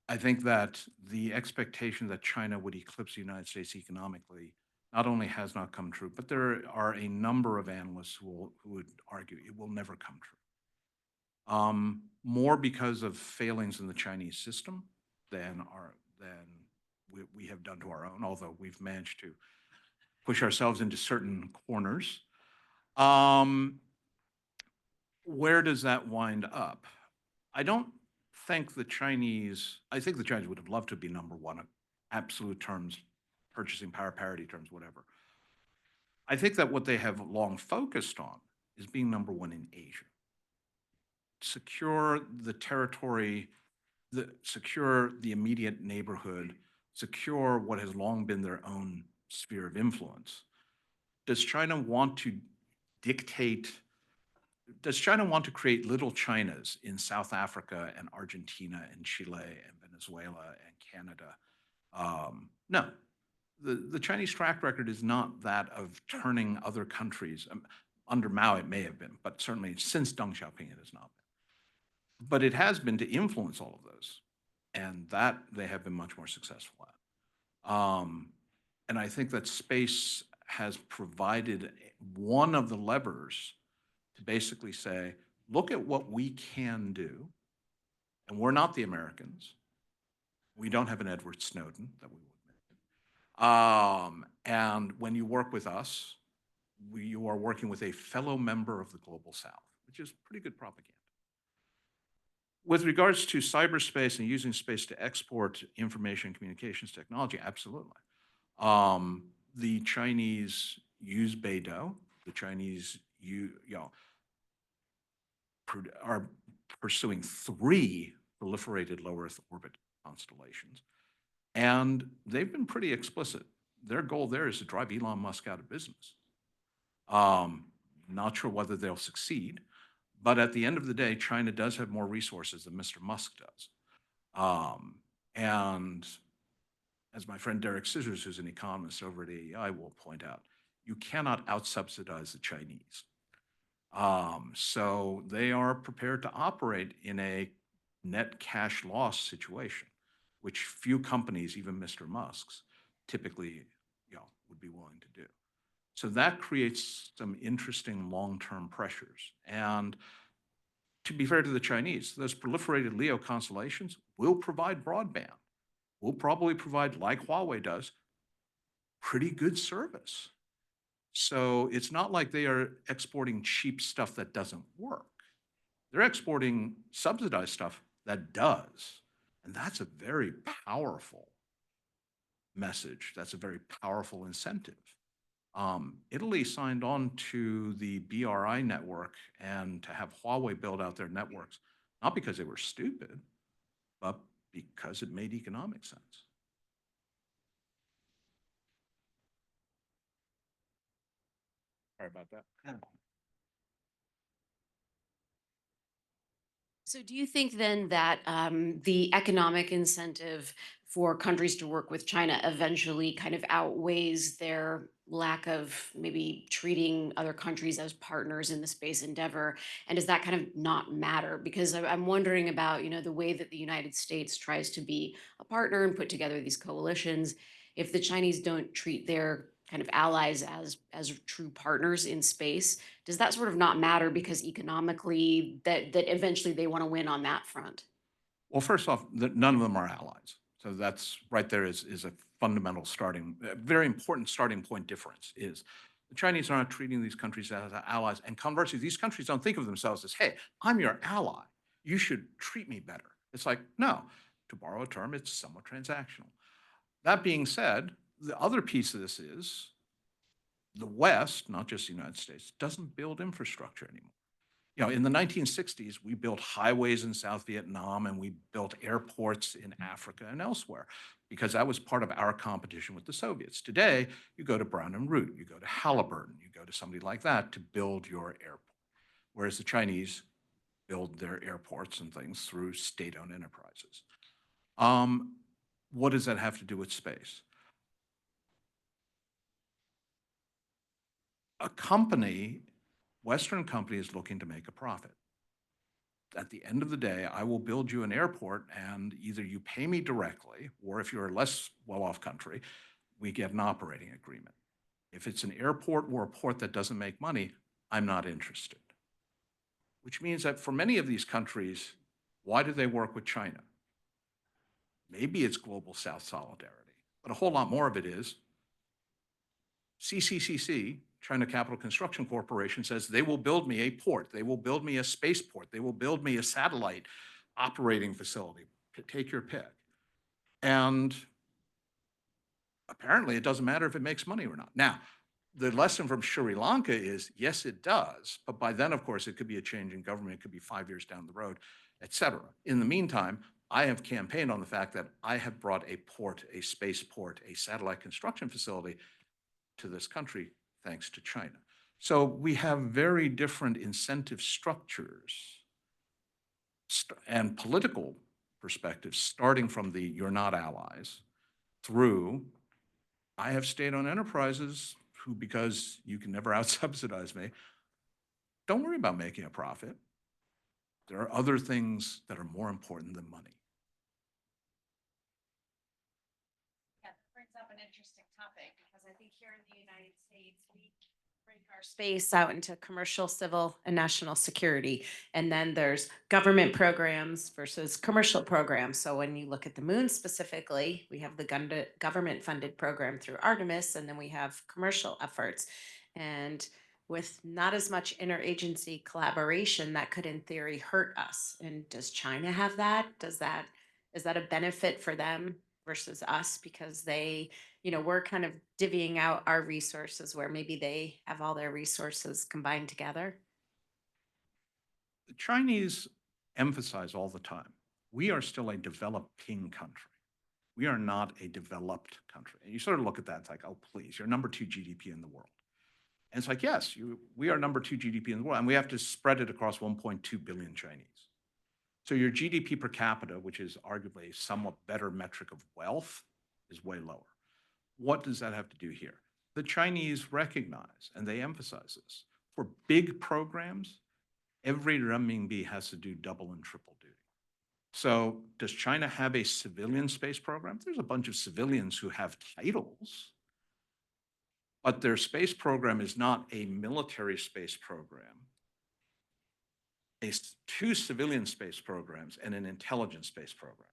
I think that the expectation that China would eclipse the United States economically not only has not come true, but there are a number of analysts who would argue it will never come true. More because of failings in the Chinese system than we have done to our own, although we've managed to push ourselves into certain corners. Where does that wind up? I think the Chinese would have loved to be number one in absolute terms, purchasing power parity terms, whatever. I think that what they have long focused on is being number one in Asia. Secure the territory, secure the immediate neighborhood, secure what has long been their own sphere of influence. Does China want to create little Chinas in South Africa and Argentina and Chile and Venezuela and Canada? No. The Chinese track record is not that of turning other countries. Under Mao, it may have been, but certainly since Deng Xiaoping, it has not been. But it has been to influence all of those, and that they have been much more successful at. And I think that space has provided one of the levers to basically say, look at what we can do, and we're not the Americans. We don't have an Edward Snowden that we would make. And when you work with us, you are working with a fellow member of the Global South, which is pretty good propaganda. With regards to cyberspace and using space to export information and communications technology, absolutely. The Chinese use Beidou. The Chinese are pursuing 3 proliferated low Earth orbit constellations. And they've been pretty explicit. Their goal there is to drive Elon Musk out of business. Not sure whether they'll succeed, but at the end of the day, China does have more resources than Mr. Musk does. And as my friend Derek Scissors, who's an economist over at AEI, will point out, you cannot out-subsidize the Chinese. So they are prepared to operate in a net cash loss situation, which few companies, even Mr. Musk's, typically would be willing to do. So that creates some interesting long-term pressures. And to be fair to the Chinese, those proliferated LEO constellations will provide broadband. Will probably provide, like Huawei does, pretty good service. So it's not like they are exporting cheap stuff that doesn't work. They're exporting subsidized stuff that does. And that's a very powerful message. That's a very powerful incentive. Italy signed on to the BRI network and to have Huawei build out their networks, not because they were stupid, but because it made economic sense. Sorry about that. So do you think then that the economic incentive for countries to work with China eventually kind of outweighs their lack of maybe treating other countries as partners in the space endeavor? And does that kind of not matter? Because I'm wondering about, the way that the United States tries to be a partner and put together these coalitions. If the Chinese don't treat their kind of allies as true partners in space, does that sort of not matter because economically that eventually they want to win on that front? Well, first off, none of them are allies. So that's right there is a fundamental very important starting point difference is the Chinese are not treating these countries as allies. And conversely, these countries don't think of themselves as, hey, I'm your ally. You should treat me better. It's like, no, to borrow a term, it's somewhat transactional. That being said, the other piece of this is the West, not just the United States, doesn't build infrastructure anymore. In the 1960s, we built highways in South Vietnam and we built airports in Africa and elsewhere because that was part of our competition with the Soviets. Today, you go to Brown and Root, you go to Halliburton, you go to somebody like that to build your airport, whereas the Chinese build their airports and things through state-owned enterprises. What does that have to do with space? A company, Western company, is looking to make a profit. At the end of the day, I will build you an airport and either you pay me directly, or if you're a less well-off country, we get an operating agreement. If it's an airport or a port that doesn't make money, I'm not interested. Which means that for many of these countries, why do they work with China? Maybe it's global South solidarity, but a whole lot more of it is CCCC, China Capital Construction Corporation, says they will build me a port, they will build me a spaceport, they will build me a satellite operating facility, take your pick. And apparently it doesn't matter if it makes money or not. Now, the lesson from Sri Lanka is, yes, it does, but by then, of course, it could be a change in government, it could be 5 years down the road, et cetera. In the meantime, I have campaigned on the fact that I have brought a port, a spaceport, a satellite construction facility to this country thanks to China. So we have very different incentive structures and political perspectives, starting from the you're not allies through I have state-owned enterprises who, because you can never out-subsidize me, don't worry about making a profit. There are other things that are more important than money. Yeah, that brings up an interesting topic because I think here in the United States, we break our space out into commercial, civil, and national security. And then there's government programs versus commercial programs. So when you look at the moon specifically, we have the government funded program through Artemis, and then we have commercial efforts. And with not as much interagency collaboration, that could in theory hurt us. And does China have that? Is that a benefit for them versus us? Because they, we're kind of divvying out our resources where maybe they have all their resources combined together. The Chinese emphasize all the time, we are still a developing country. We are not a developed country. And you sort of look at that, it's like, oh, please, you're number 2 GDP in the world. And it's like, yes, we are number 2 GDP in the world, and we have to spread it across 1.2 billion Chinese. So your GDP per capita, which is arguably a somewhat better metric of wealth, is way lower. What does that have to do here? The Chinese recognize, and they emphasize this, for big programs, every renminbi has to do double and triple duty. So does China have a civilian space program? There's a bunch of civilians who have titles, but their space program is not a military space program. Two civilian space programs and an intelligence space program.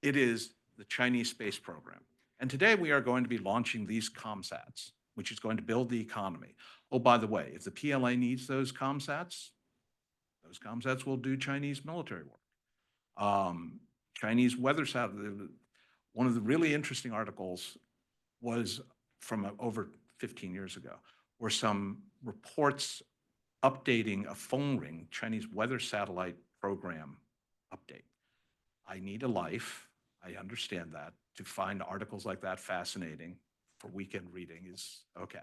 It is the Chinese space program. And today we are going to be launching these COMSATs, which is going to build the economy. Oh, by the way, if the PLA needs those COMSATs will do Chinese military work. Chinese weather satellite. One of the really interesting articles was from over 15 years ago, were some reports updating a phone ring, Chinese weather satellite program update. I need a life, I understand that. To find articles like that fascinating for weekend reading is okay.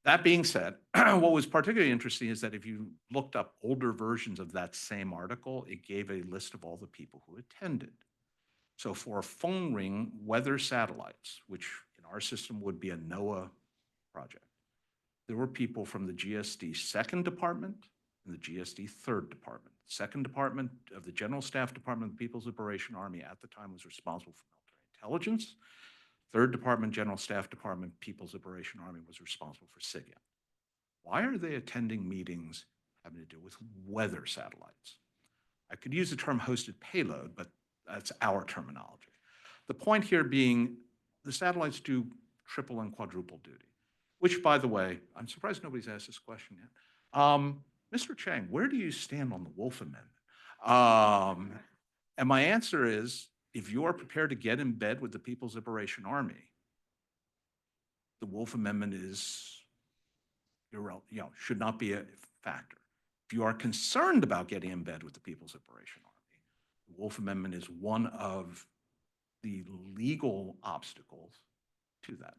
That being said, what was particularly interesting is that if you looked up older versions of that same article, it gave a list of all the people who attended. So for a phone ring weather satellites, which in our system would be a NOAA project, there were people from the GSD 2nd Department and the GSD 3rd Department. 2nd Department of the General Staff Department of the People's Liberation Army at the time was responsible for military intelligence. 3rd Department, General Staff Department, People's Liberation Army was responsible for SIGINT. Why are they attending meetings having to do with weather satellites? I could use the term hosted payload, but that's our terminology. The point here being the satellites do triple and quadruple duty, which, by the way, I'm surprised nobody's asked this question yet. Mr. Chang, where do you stand on the Wolf Amendment? And my answer is, if you are prepared to get in bed with the People's Liberation Army, the Wolf Amendment is, should not be factor. If you are concerned about getting in bed with the People's Liberation Army, the Wolf Amendment is one of the legal obstacles to that.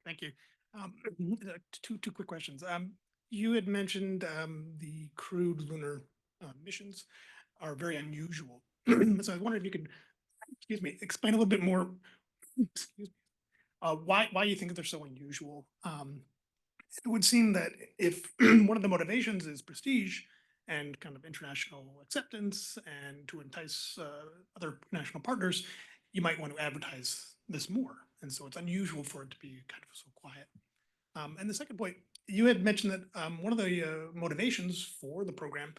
Thank you. Two quick questions. You had mentioned the crewed lunar missions are very unusual. So I was wondering if you could, excuse me, explain a little bit more, excuse me, why you think they're so unusual. It would seem that if one of the motivations is prestige and kind of international acceptance and to entice other national partners, you might want to advertise this more. And so it's unusual for it to be kind of so quiet. And the second point, you had mentioned that one of the motivations for the program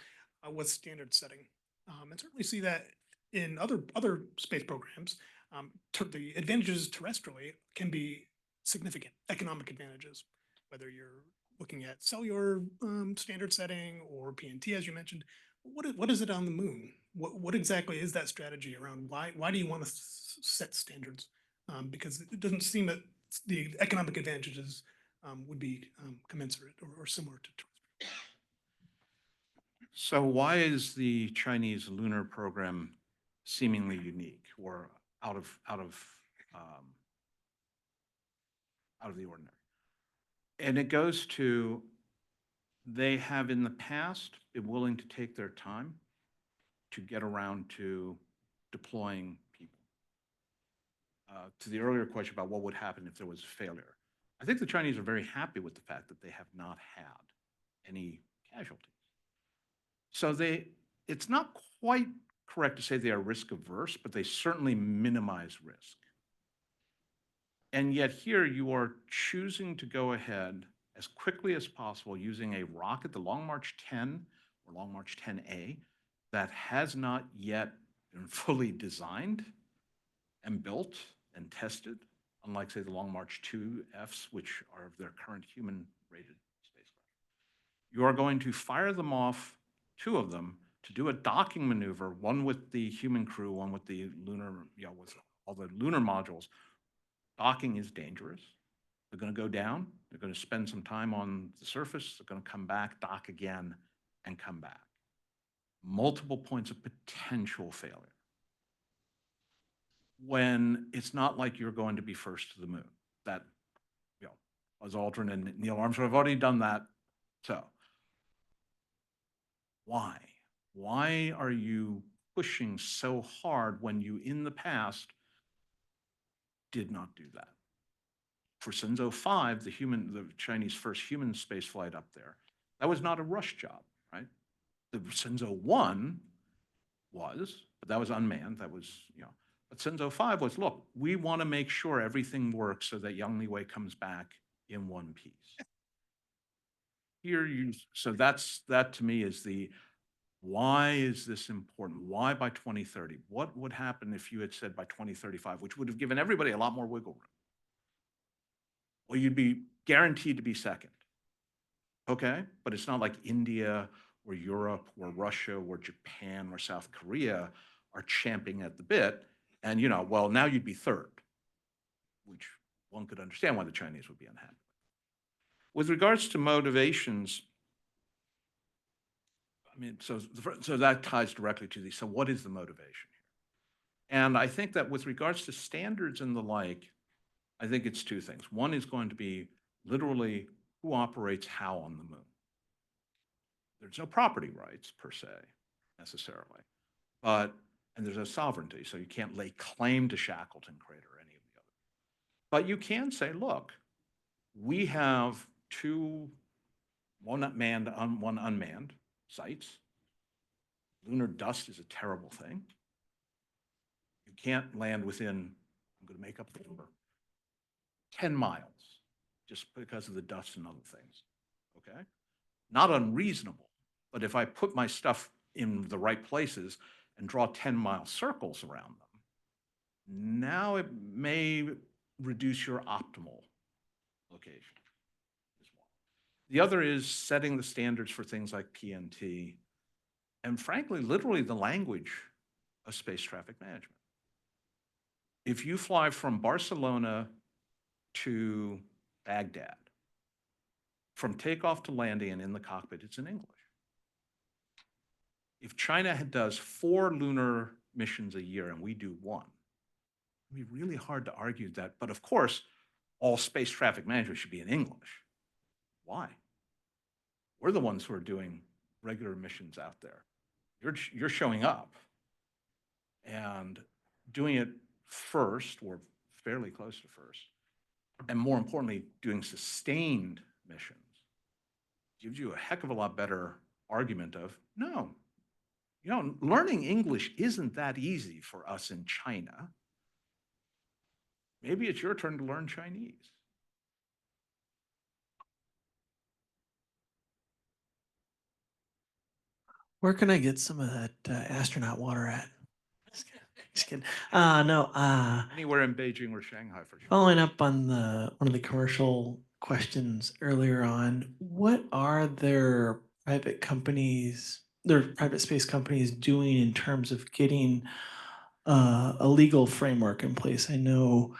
was standard setting. And certainly see that in other space programs, the advantages terrestrially can be significant economic advantages, whether you're looking at cellular standard setting or PNT, as you mentioned. What is it on the moon? What exactly is that strategy around why do you want to set standards? Because it doesn't seem that the economic advantages would be commensurate or similar to terrestrial. So why is the Chinese lunar program seemingly unique or out of the ordinary? And it goes to, they have in the past been willing to take their time to get around to deploying people. To the earlier question about what would happen if there was a failure, I think the Chinese are very happy with the fact that they have not had any casualties. So it's not quite correct to say they are risk averse, but they certainly minimize risk. And yet here you are choosing to go ahead as quickly as possible using a rocket, the Long March 10 or Long March 10A, that has not yet been fully designed and built and tested, unlike, say, the Long March 2Fs, which are of their current human-rated spacecraft. You are going to fire them off, two of them, to do a docking maneuver, one with the human crew, one with the lunar, with all the lunar modules. Docking is dangerous. They're going to go down. They're going to spend some time on the surface. They're going to come back, dock again, and come back. Multiple points of potential failure. When it's not like you're going to be first to the moon. That, Buzz Aldrin and Neil Armstrong have already done that. So, why? Why are you pushing so hard when you, in the past, did not do that? For Shenzhou 5, the Chinese first human space flight up there, that was not a rush job, right? The Shenzhou 1 was, but that was unmanned. That was, but Shenzhou 5 was, look, we want to make sure everything works so that Yang Liwei comes back in one piece. So that to me is why is this important? Why by 2030? What would happen if you had said by 2035, which would have given everybody a lot more wiggle room? Well, you'd be guaranteed to be second. Okay, but it's not like India or Europe or Russia or Japan or South Korea are champing at the bit. And, well, now you'd be third, which one could understand why the Chinese would be unhappy. With regards to motivations, I mean, so that ties directly to so what is the motivation here? And I think that with regards to standards and the like, I think it's two things. One is going to be literally who operates how on the moon. There's no property rights per se, necessarily, and there's no sovereignty, so you can't lay claim to Shackleton Crater or any of the others. But you can say, look, we have one manned, one unmanned sites. Lunar dust is a terrible thing. You can't land within, I'm going to make up the number, 10 miles, just because of the dust and other things, okay? Not unreasonable, but if I put my stuff in the right places and draw 10-mile circles around them, now it may reduce your optimal location as well. The other is setting the standards for things like PNT, and frankly, literally the language of space traffic management. If you fly from Barcelona to Baghdad, from takeoff to landing and in the cockpit, it's in English. If China does 4 lunar missions a year and we do 1, it'd be really hard to argue that. But of course, all space traffic management should be in English. Why? We're the ones who are doing regular missions out there. You're showing up and doing it first, or fairly close to first, and more importantly, doing sustained missions gives you a heck of a lot better argument of, no, learning English isn't that easy for us in China. Maybe it's your turn to learn Chinese. Where can I get some of that astronaut water at? Just kidding. No, Anywhere in Beijing or Shanghai for sure. following up on one of the commercial questions earlier on, what are their private space companies doing in terms of getting a legal framework in place? I know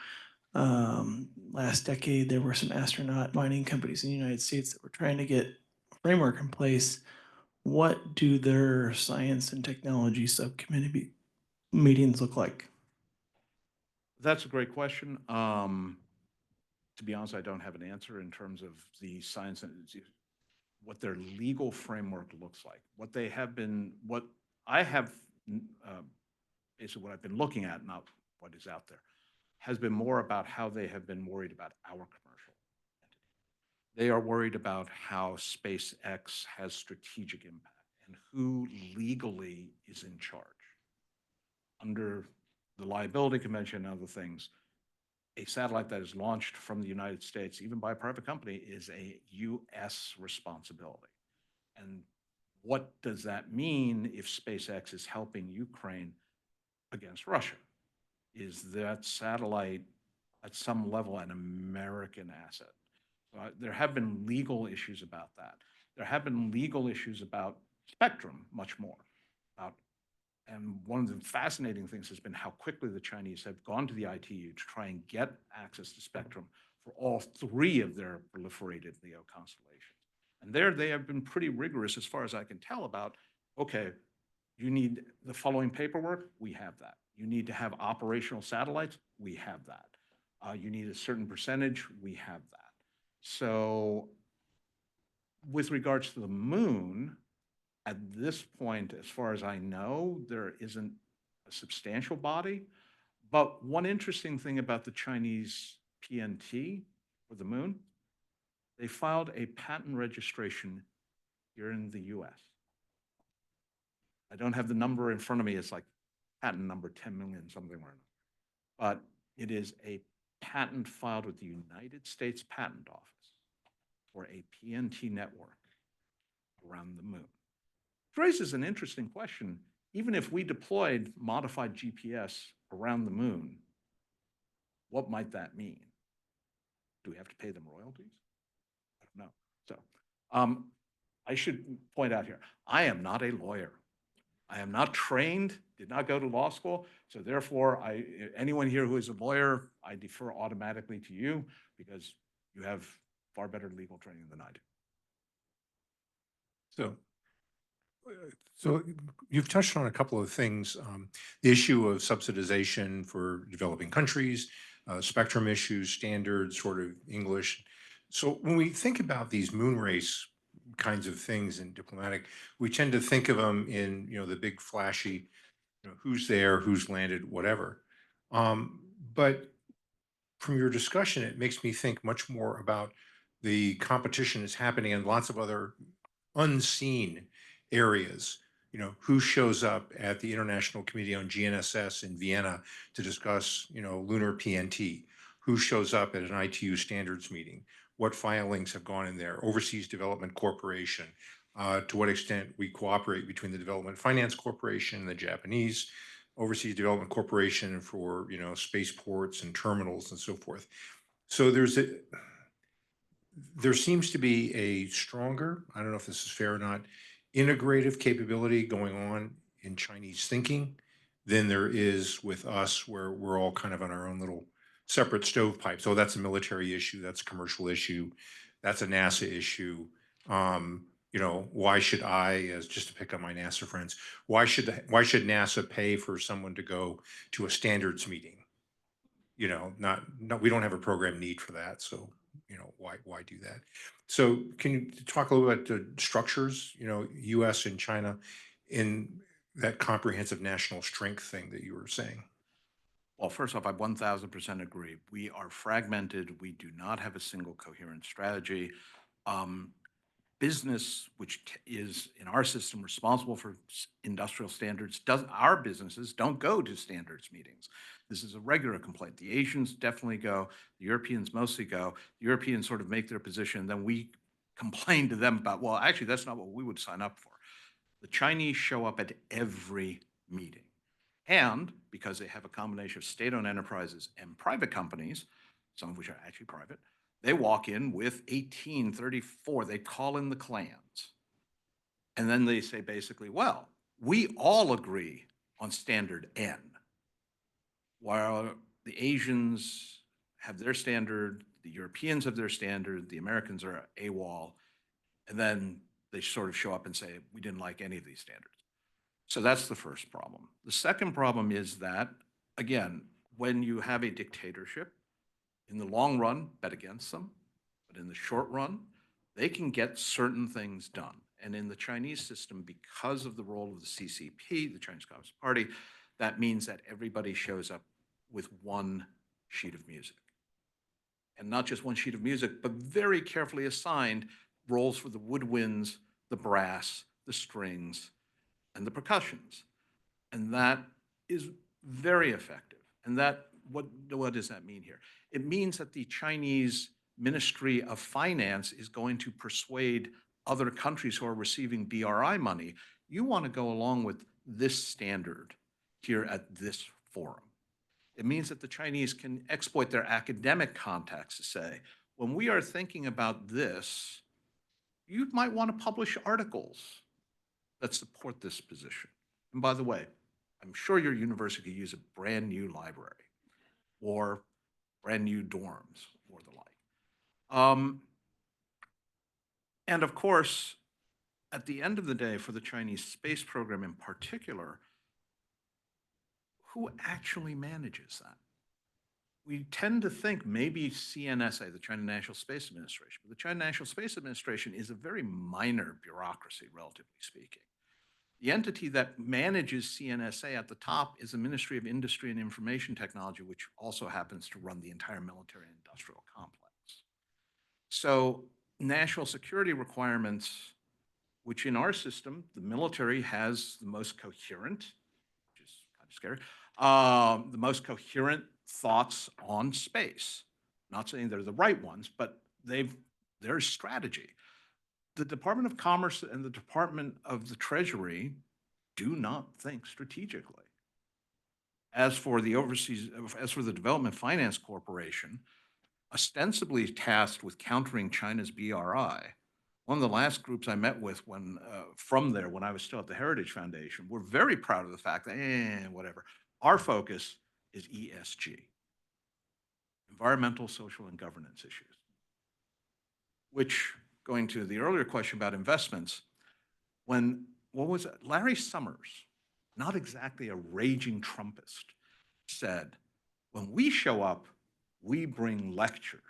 last decade there were some astronaut mining companies in the United States that were trying to get a framework in place. What do their science and technology subcommittee meetings look like? That's a great question. To be honest, I don't have an answer in terms of the science and what their legal framework looks like. What I have, basically what I've been looking at, not what is out there, has been more about how they have been worried about our commercial entity. They are worried about how SpaceX has strategic impact and who legally is in charge. Under the liability convention and other things, a satellite that is launched from the United States, even by a private company, is a U.S. responsibility. And what does that mean if SpaceX is helping Ukraine against Russia? Is that satellite at some level an American asset? There have been legal issues about that. There have been legal issues about spectrum, much more. And one of the fascinating things has been how quickly the Chinese have gone to the ITU to try and get access to spectrum for all 3 of their proliferated LEO constellations. And there they have been pretty rigorous, as far as I can tell, about, okay, you need the following paperwork, we have that. You need to have operational satellites, we have that. You need a certain percentage, we have that. So with regards to the moon, at this point, as far as I know, there isn't a substantial body. But one interesting thing about the Chinese PNT for the moon, they filed a patent registration here in the US. I don't have the number in front of me. It's like patent number 10 million something or another. But it is a patent filed with the United States Patent Office for a PNT network around the moon. It raises an interesting question. Even if we deployed modified GPS around the moon, what might that mean? Do we have to pay them royalties? I don't know. So I should point out here, I am not a lawyer. I am not trained, did not go to law school. So therefore, anyone here who is a lawyer, I defer automatically to you because you have far better legal training than I do. So you've touched on a couple of things, the issue of subsidization for developing countries, spectrum issues, standards, sort of English. So when we think about these moon race kinds of things in diplomatic, we tend to think of them in, the big flashy, who's there, who's landed, whatever. But from your discussion, it makes me think much more about the competition that's happening in lots of other unseen areas. Who shows up at the International Committee on GNSS in Vienna to discuss, lunar PNT? Who shows up at an ITU standards meeting? What filings have gone in there? Overseas Development Corporation. To what extent we cooperate between the Development Finance Corporation and the Japanese Overseas Development Corporation for, spaceports and terminals and so forth. So there seems to be a stronger, I don't know if this is fair or not, integrative capability going on in Chinese thinking than there is with us, where we're all kind of on our own little separate stovepipe. So that's a military issue, that's a commercial issue, that's a NASA issue. Why should I, as just to pick on my NASA friends, why should NASA pay for someone to go to a standards meeting? Not, no, we don't have a program need for that. So, why do that? So can you talk a little about the structures, US and China in that comprehensive national strength thing that you were saying? Well, first off, I 1000% agree. We are fragmented. We do not have a single coherent strategy. Business, which is in our system responsible for industrial standards, our businesses don't go to standards meetings. This is a regular complaint. The Asians definitely go. The Europeans mostly go. The Europeans sort of make their position. Then we complain to them about, well, actually, that's not what we would sign up for. The Chinese show up at every meeting. And because they have a combination of state-owned enterprises and private companies, some of which are actually private, they walk in with 1834. They call in the clans. And then they say basically, well, we all agree on standard N. While the Asians have their standard, the Europeans have their standard, the Americans are AWOL, and then they sort of show up and say, we didn't like any of these standards. So that's the first problem. The second problem is that, again, when you have a dictatorship, in the long run, bet against them, but in the short run, they can get certain things done. And in the Chinese system, because of the role of the CCP, the Chinese Communist Party, that means that everybody shows up with one sheet of music. And not just one sheet of music, but very carefully assigned roles for the woodwinds, the brass, the strings, and the percussions. And that is very effective. And that, what does that mean here? It means that the Chinese Ministry of Finance is going to persuade other countries who are receiving BRI money, you want to go along with this standard here at this forum. It means that the Chinese can exploit their academic contacts to say, when we are thinking about this, you might want to publish articles that support this position. And by the way, I'm sure your university could use a brand new library or brand new dorms or the like. And of course, at the end of the day, for the Chinese space program in particular, who actually manages that? We tend to think maybe CNSA, the China National Space Administration, but the China National Space Administration is a very minor bureaucracy, relatively speaking. The entity that manages CNSA at the top is the Ministry of Industry and Information Technology, which also happens to run the entire military and industrial complex. So national security requirements, which in our system, the military has the most coherent, which is kind of scary, the most coherent thoughts on space. Not saying they're the right ones, but their strategy. The Department of Commerce and the Department of the Treasury do not think strategically. As for the Development Finance Corporation, ostensibly tasked with countering China's BRI, one of the last groups I met with when I was still at the Heritage Foundation, were very proud of the fact that, whatever. Our focus is ESG, environmental, social, and governance issues, which, going to the earlier question about investments, Larry Summers, not exactly a raging Trumpist, said, when we show up, we bring lectures.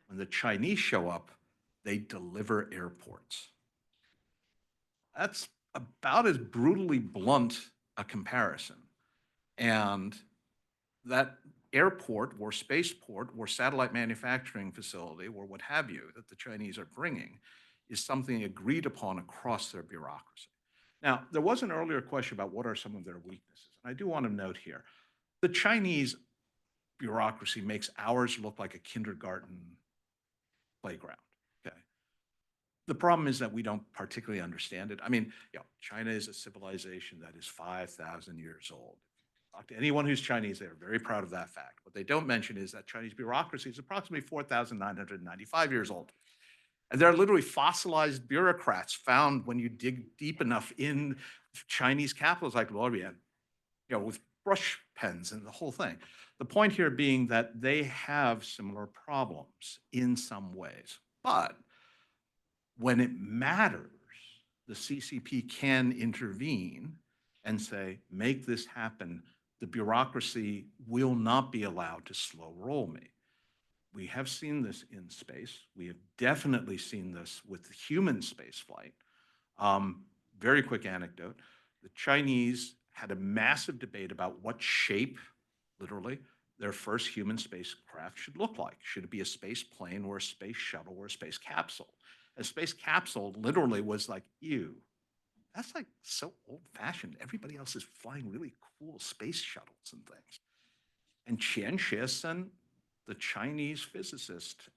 When the Chinese show up, they deliver airports. That's about as brutally blunt a comparison. And that airport or spaceport or satellite manufacturing facility or what have you that the Chinese are bringing is something agreed upon across their bureaucracy. Now, there was an earlier question about what are some of their weaknesses. And I do want to note here, the Chinese bureaucracy makes ours look like a kindergarten playground, okay? The problem is that we don't particularly understand it. I mean, China is a civilization that is 5,000 years old. Talk to anyone who's Chinese, they're very proud of that fact. What they don't mention is that Chinese bureaucracy is approximately 4,995 years old. And there are literally fossilized bureaucrats found when you dig deep enough in Chinese capitals like Luoyang. with brush pens and the whole thing. The point here being that they have similar problems in some ways, but when it matters, the CCP can intervene and say, make this happen. The bureaucracy will not be allowed to slow roll me. We have seen this in space. We have definitely seen this with human space flight. Very quick anecdote. The Chinese had a massive debate about what shape, literally, their first human spacecraft should look like. Should it be a space plane or a space shuttle or a space capsule? A space capsule literally was like, ew, that's like so old fashioned. Everybody else is flying really cool space shuttles and things. And Qian Shisun, the Chinese physicist,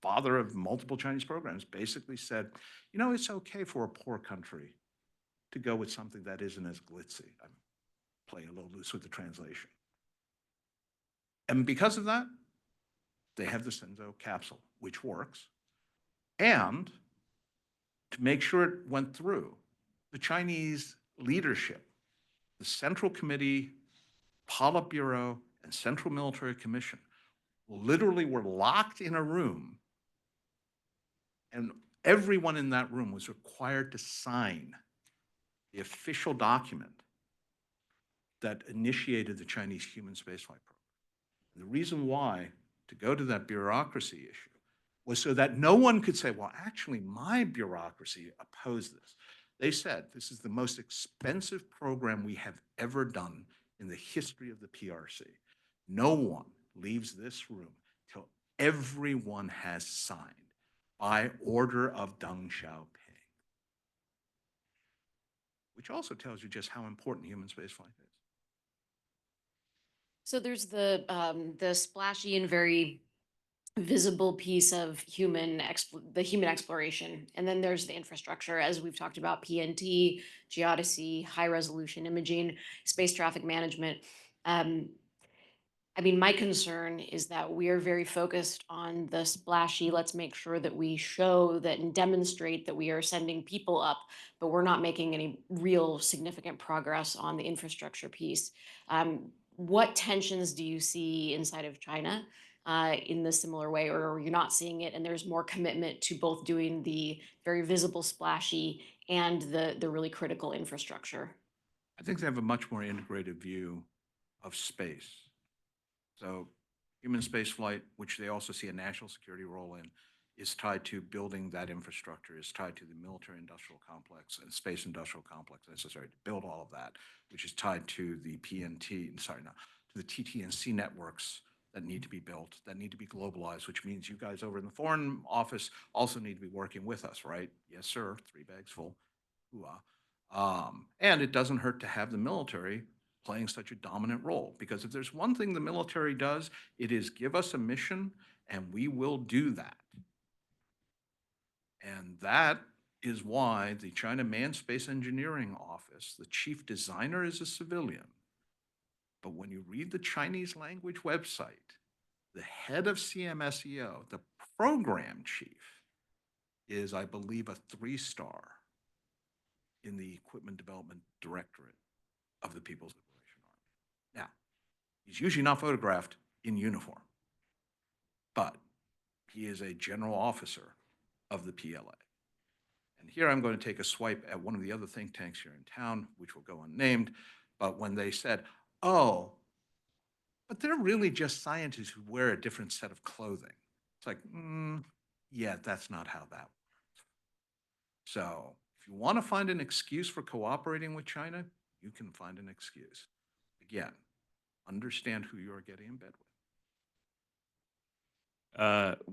father of multiple Chinese programs, basically said, it's okay for a poor country to go with something that isn't as glitzy. I'm playing a little loose with the translation. And because of that, they have the Shenzhou capsule, which works. And to make sure it went through, the Chinese leadership, the Central Committee, Politburo, and Central Military Commission literally were locked in a room, and everyone in that room was required to sign the official document that initiated the Chinese human spaceflight program. And the reason why, to go to that bureaucracy issue, was so that no one could say, well, actually, my bureaucracy opposed this. They said, this is the most expensive program we have ever done in the history of the PRC. No one leaves this room till everyone has signed by order of Deng Xiaoping, which also tells you just how important human spaceflight is. So there's the splashy and very visible piece of the human exploration, and then there's the infrastructure, as we've talked about: PNT, geodesy, high resolution imaging, space traffic management. I mean, my concern is that we are very focused on the splashy. Let's make sure that we show that and demonstrate that we are sending people up, but we're not making any real significant progress on the infrastructure piece. What tensions do you see inside of China in the similar way, or you're not seeing it and there's more commitment to both doing the very visible splashy and the really critical infrastructure? I think they have a much more integrated view of space. So human spaceflight, which they also see a national security role in, is tied to building that infrastructure, is tied to the military industrial complex and space industrial complex necessary to build all of that, which is tied to the to the TT&C networks that need to be built, that need to be globalized, which means you guys over in the Foreign Office also need to be working with us, right? Yes, sir, 3 bags full. And it doesn't hurt to have the military playing such a dominant role, because if there's one thing the military does, it is give us a mission and we will do that. And that is why the China Manned Space Engineering Office, the chief designer is a civilian. But when you read the Chinese language website, the head of CMSEO, the program chief, is, I believe, a 3-star in the Equipment Development Directorate of the People's Liberation Army. Now, he's usually not photographed in uniform, but he is a general officer of the PLA. And here I'm going to take a swipe at one of the other think tanks here in town, which will go unnamed, but when they said, oh, but they're really just scientists who wear a different set of clothing. It's like, yeah, that's not how that works. So if you want to find an excuse for cooperating with China, you can find an excuse. Again, understand who you're getting in bed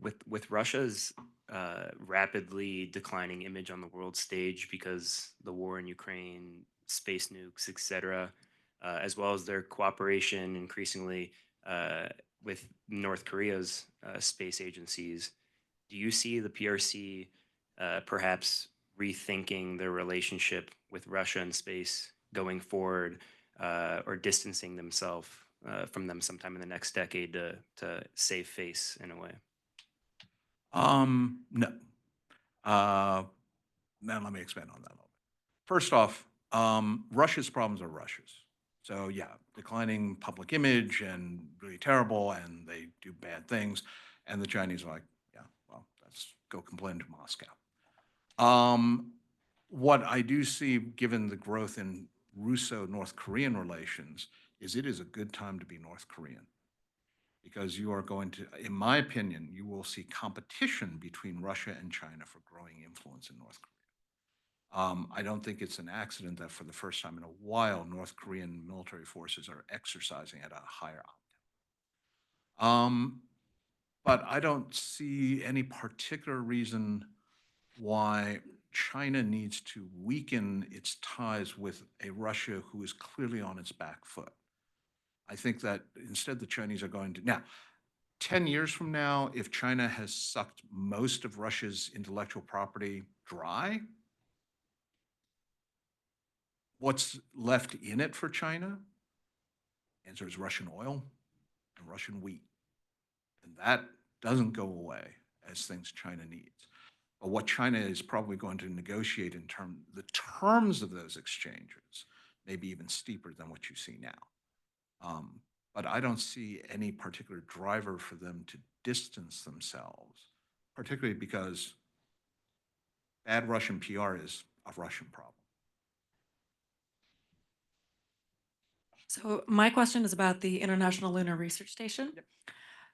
with. With Russia's rapidly declining image on the world stage because the war in Ukraine, space nukes, etc., as well as their cooperation increasingly with North Korea's space agencies, do you see the PRC perhaps rethinking their relationship with Russia in space going forward, or distancing themselves from them sometime in the next decade to save face in a way? No. Now let me expand on that a little bit. First off, Russia's problems are Russia's. So yeah, declining public image and really terrible, and they do bad things. And the Chinese are like, yeah, well, let's go complain to Moscow. What I do see, given the growth in Russo-North Korean relations, is it is a good time to be North Korean. Because you are going to, in my opinion, you will see competition between Russia and China for growing influence in North Korea. I don't think it's an accident that for the first time in a while, North Korean military forces are exercising at a higher octave. But I don't see any particular reason why China needs to weaken its ties with a Russia who is clearly on its back foot. I think that instead the Chinese are going to, now, 10 years from now, if China has sucked most of Russia's intellectual property dry, what's left in it for China? Answer is Russian oil and Russian wheat. And that doesn't go away as things China needs. But what China is probably going to negotiate in the terms of those exchanges may be even steeper than what you see now. But I don't see any particular driver for them to distance themselves, particularly because bad Russian PR is a Russian problem. So my question is about the International Lunar Research Station.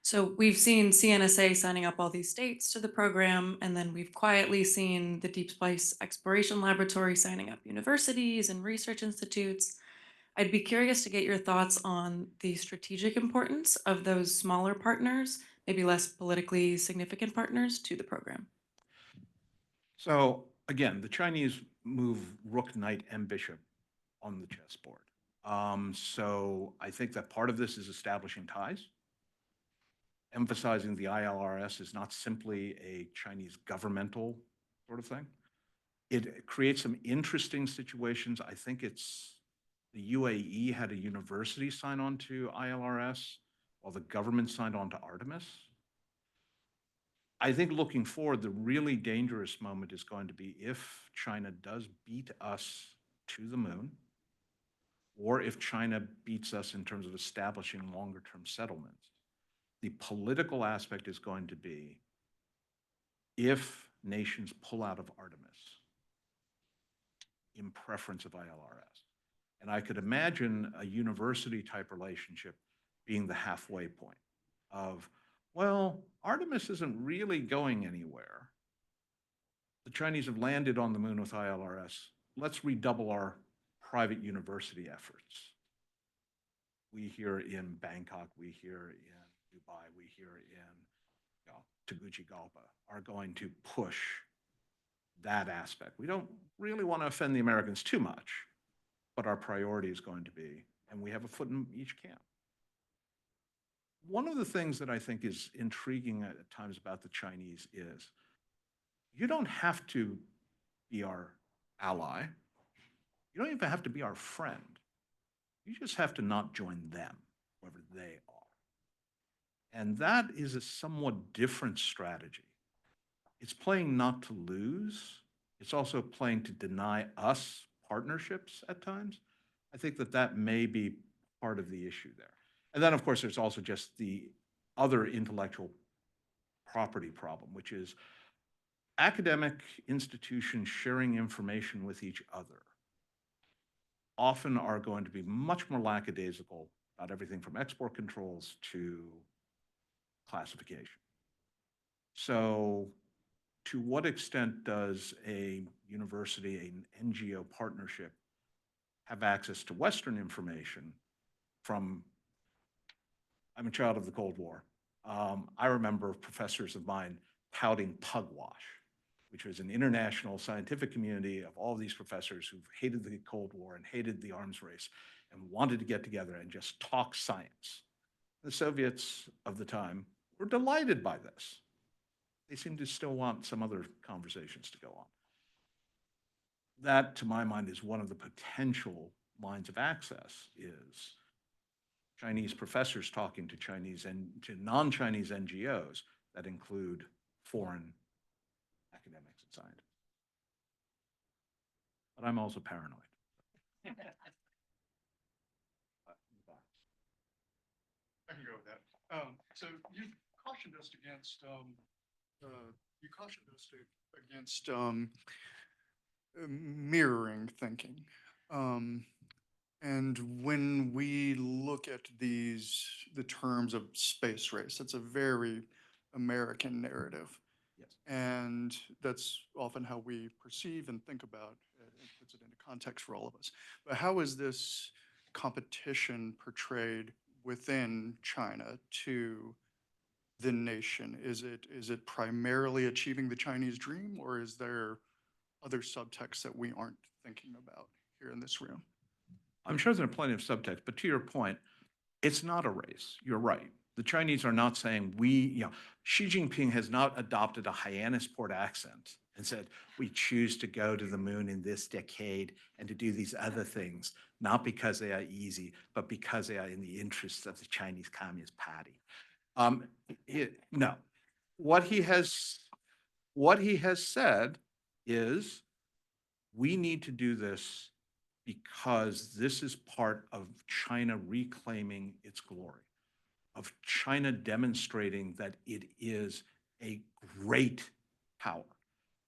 So we've seen CNSA signing up all these states to the program, and then we've quietly seen the Deep Space Exploration Laboratory signing up universities and research institutes. I'd be curious to get your thoughts on the strategic importance of those smaller partners, maybe less politically significant partners, to the program. So again, the Chinese move rook, knight, and bishop on the chessboard. So I think that part of this is establishing ties, emphasizing the ILRS is not simply a Chinese governmental sort of thing. It creates some interesting situations. I think it's the UAE had a university sign on to ILRS while the government signed on to Artemis. I think looking forward, the really dangerous moment is going to be if China does beat us to the moon, or if China beats us in terms of establishing longer-term settlements. The political aspect is going to be if nations pull out of Artemis in preference of ILRS. And I could imagine a university-type relationship being the halfway point of, well, Artemis isn't really going anywhere. The Chinese have landed on the moon with ILRS. Let's redouble our private university efforts. We here in Bangkok, we here in Dubai, we here in Tegucigalpa are going to push that aspect. We don't really want to offend the Americans too much, but our priority is going to be, and we have a foot in each camp. One of the things that I think is intriguing at times about the Chinese is you don't have to be our ally. You don't even have to be our friend. You just have to not join them, whoever they are. And that is a somewhat different strategy. It's playing not to lose. It's also playing to deny us partnerships at times. I think that that may be part of the issue there. And then, of course, there's also just the other intellectual property problem, which is academic institutions sharing information with each other often are going to be much more lackadaisical about everything from export controls to classification. So to what extent does a university, an NGO partnership, have access to Western information from, I'm a child of the Cold War. I remember professors of mine touting Pugwash, which was an international scientific community of all of these professors who hated the Cold War and hated the arms race and wanted to get together and just talk science. The Soviets of the time were delighted by this. They seem to still want some other conversations to go on. That, to my mind, is one of the potential lines of access is Chinese professors talking to Chinese and to non-Chinese NGOs that include foreign academics and scientists. But I'm also paranoid. I can go with that. So you cautioned us against mirroring thinking. And when we look at the terms of space race, that's a very American narrative. Yes. And that's often how we perceive and think about it. It puts it into context for all of us. But how is this competition portrayed within China to the nation? Is it primarily achieving the Chinese dream, or is there other subtext that we aren't thinking about here in this room? I'm sure there are plenty of subtext, but to your point, it's not a race. You're right. The Chinese are not saying Xi Jinping has not adopted a Hyannisport accent and said, we choose to go to the moon in this decade and to do these other things, not because they are easy, but because they are in the interests of the Chinese Communist Party. No. What he has said is, we need to do this because this is part of China reclaiming its glory, of China demonstrating that it is a great power.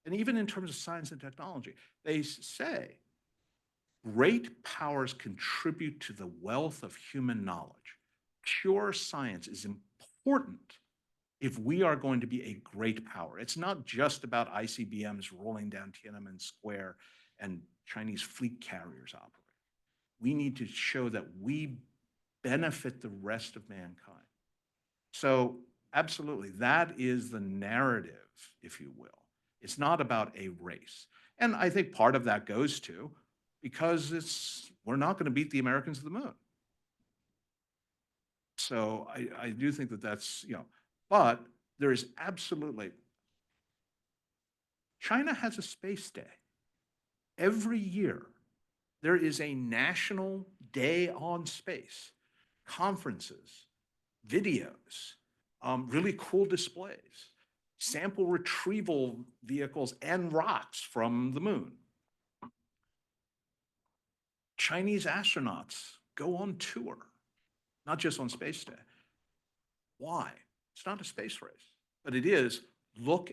And even in terms of science and technology, they say great powers contribute to the wealth of human knowledge. Pure science is important if we are going to be a great power. It's not just about ICBMs rolling down Tiananmen Square and Chinese fleet carriers operate. We need to show that we benefit the rest of mankind. So absolutely, that is the narrative, if you will. It's not about a race. And I think part of that goes to, because we're not going to beat the Americans to the moon. So I do think that that's, but there is absolutely, China has a space day. Every year, there is a national day on space, conferences, videos, really cool displays, sample retrieval vehicles and rocks from the moon. Chinese astronauts go on tour, not just on Space Day. Why? It's not a space race, but it is, look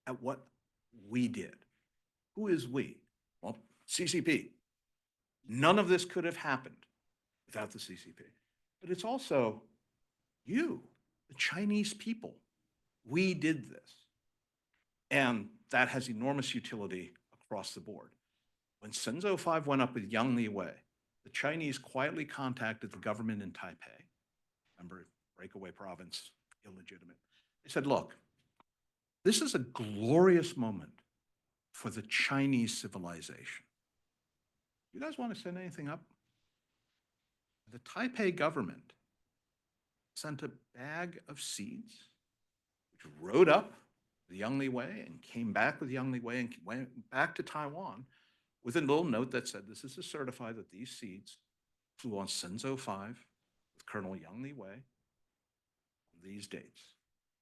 at what we did. Who is we? Well, CCP. None of this could have happened without the CCP. But it's also you, the Chinese people. We did this. And that has enormous utility across the board. When Shenzhou 5 went up with Yang Liwei, the Chinese quietly contacted the government in Taipei. Remember, breakaway province, illegitimate. They said, look, this is a glorious moment for the Chinese civilization. You guys want to send anything up? The Taipei government sent a bag of seeds, which rode up with Yang Liwei and came back with Yang Liwei and went back to Taiwan with a little note that said, this is to certify that these seeds flew on Shenzhou 5 with Colonel Yang Liwei on these dates.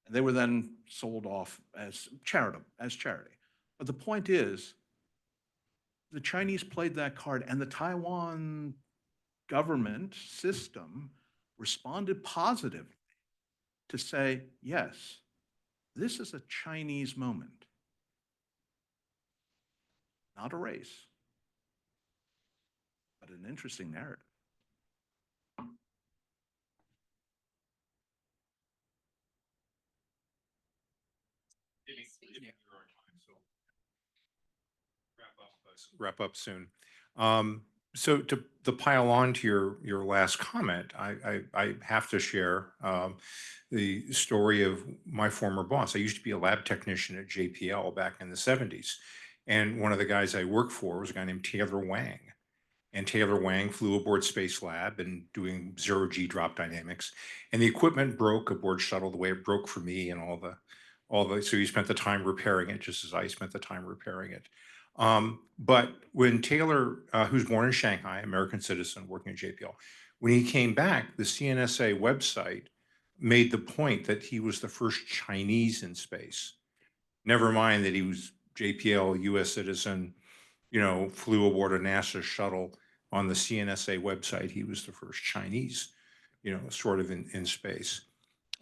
And they were then sold off as charity. But the point is, the Chinese played that card, and the Taiwan government system responded positively to say, yes, this is a Chinese moment, not a race, but an interesting narrative. Wrap up soon. So to pile on to your last comment, I have to share the story of my former boss. I used to be a lab technician at JPL back in the 70s. And one of the guys I worked for was a guy named Taylor Wang. And Taylor Wang flew aboard Space Lab and doing zero-G drop dynamics. And the equipment broke aboard shuttle the way it broke for me and all the, so he spent the time repairing it, just as I spent the time repairing it. But when Taylor, who's born in Shanghai, American citizen working at JPL, when he came back, the CNSA website made the point that he was the first Chinese in space. Never mind that he was JPL, US citizen, flew aboard a NASA shuttle. On the CNSA website, he was the first Chinese sort of in space.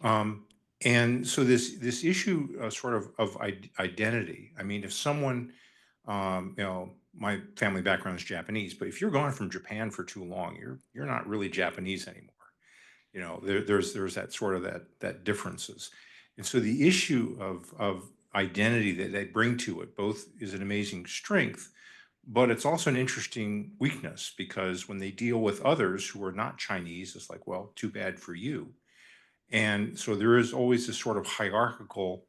And so this issue sort of identity. I mean, if someone, my family background is Japanese, but if you're gone from Japan for too long, you're not really Japanese anymore. There's that sort of that differences. And so the issue of identity that they bring to it both is an amazing strength, but it's also an interesting weakness because when they deal with others who are not Chinese, it's like, well, too bad for you. And so there is always this sort of hierarchical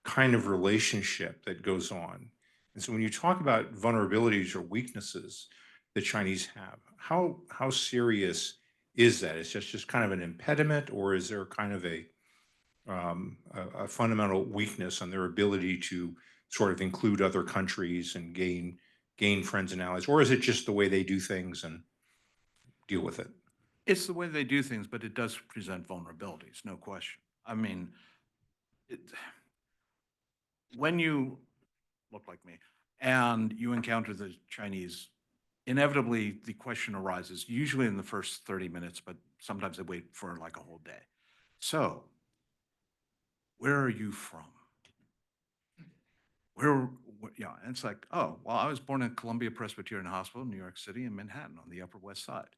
kind of relationship that goes on. And so when you talk about vulnerabilities or weaknesses the Chinese have, how serious is that? Is just kind of an impediment, or is there kind of a fundamental weakness on their ability to sort of include other countries and gain friends and allies, or is it just the way they do things and deal with it? It's the way they do things, but it does present vulnerabilities, no question. I mean, it, when you look like me and you encounter the Chinese, inevitably the question arises, usually in the first 30 minutes, but sometimes they wait for like a whole day. So, where are you from? Yeah, and it's like, oh, well, I was born in Columbia Presbyterian Hospital in New York City in Manhattan on the Upper West Side.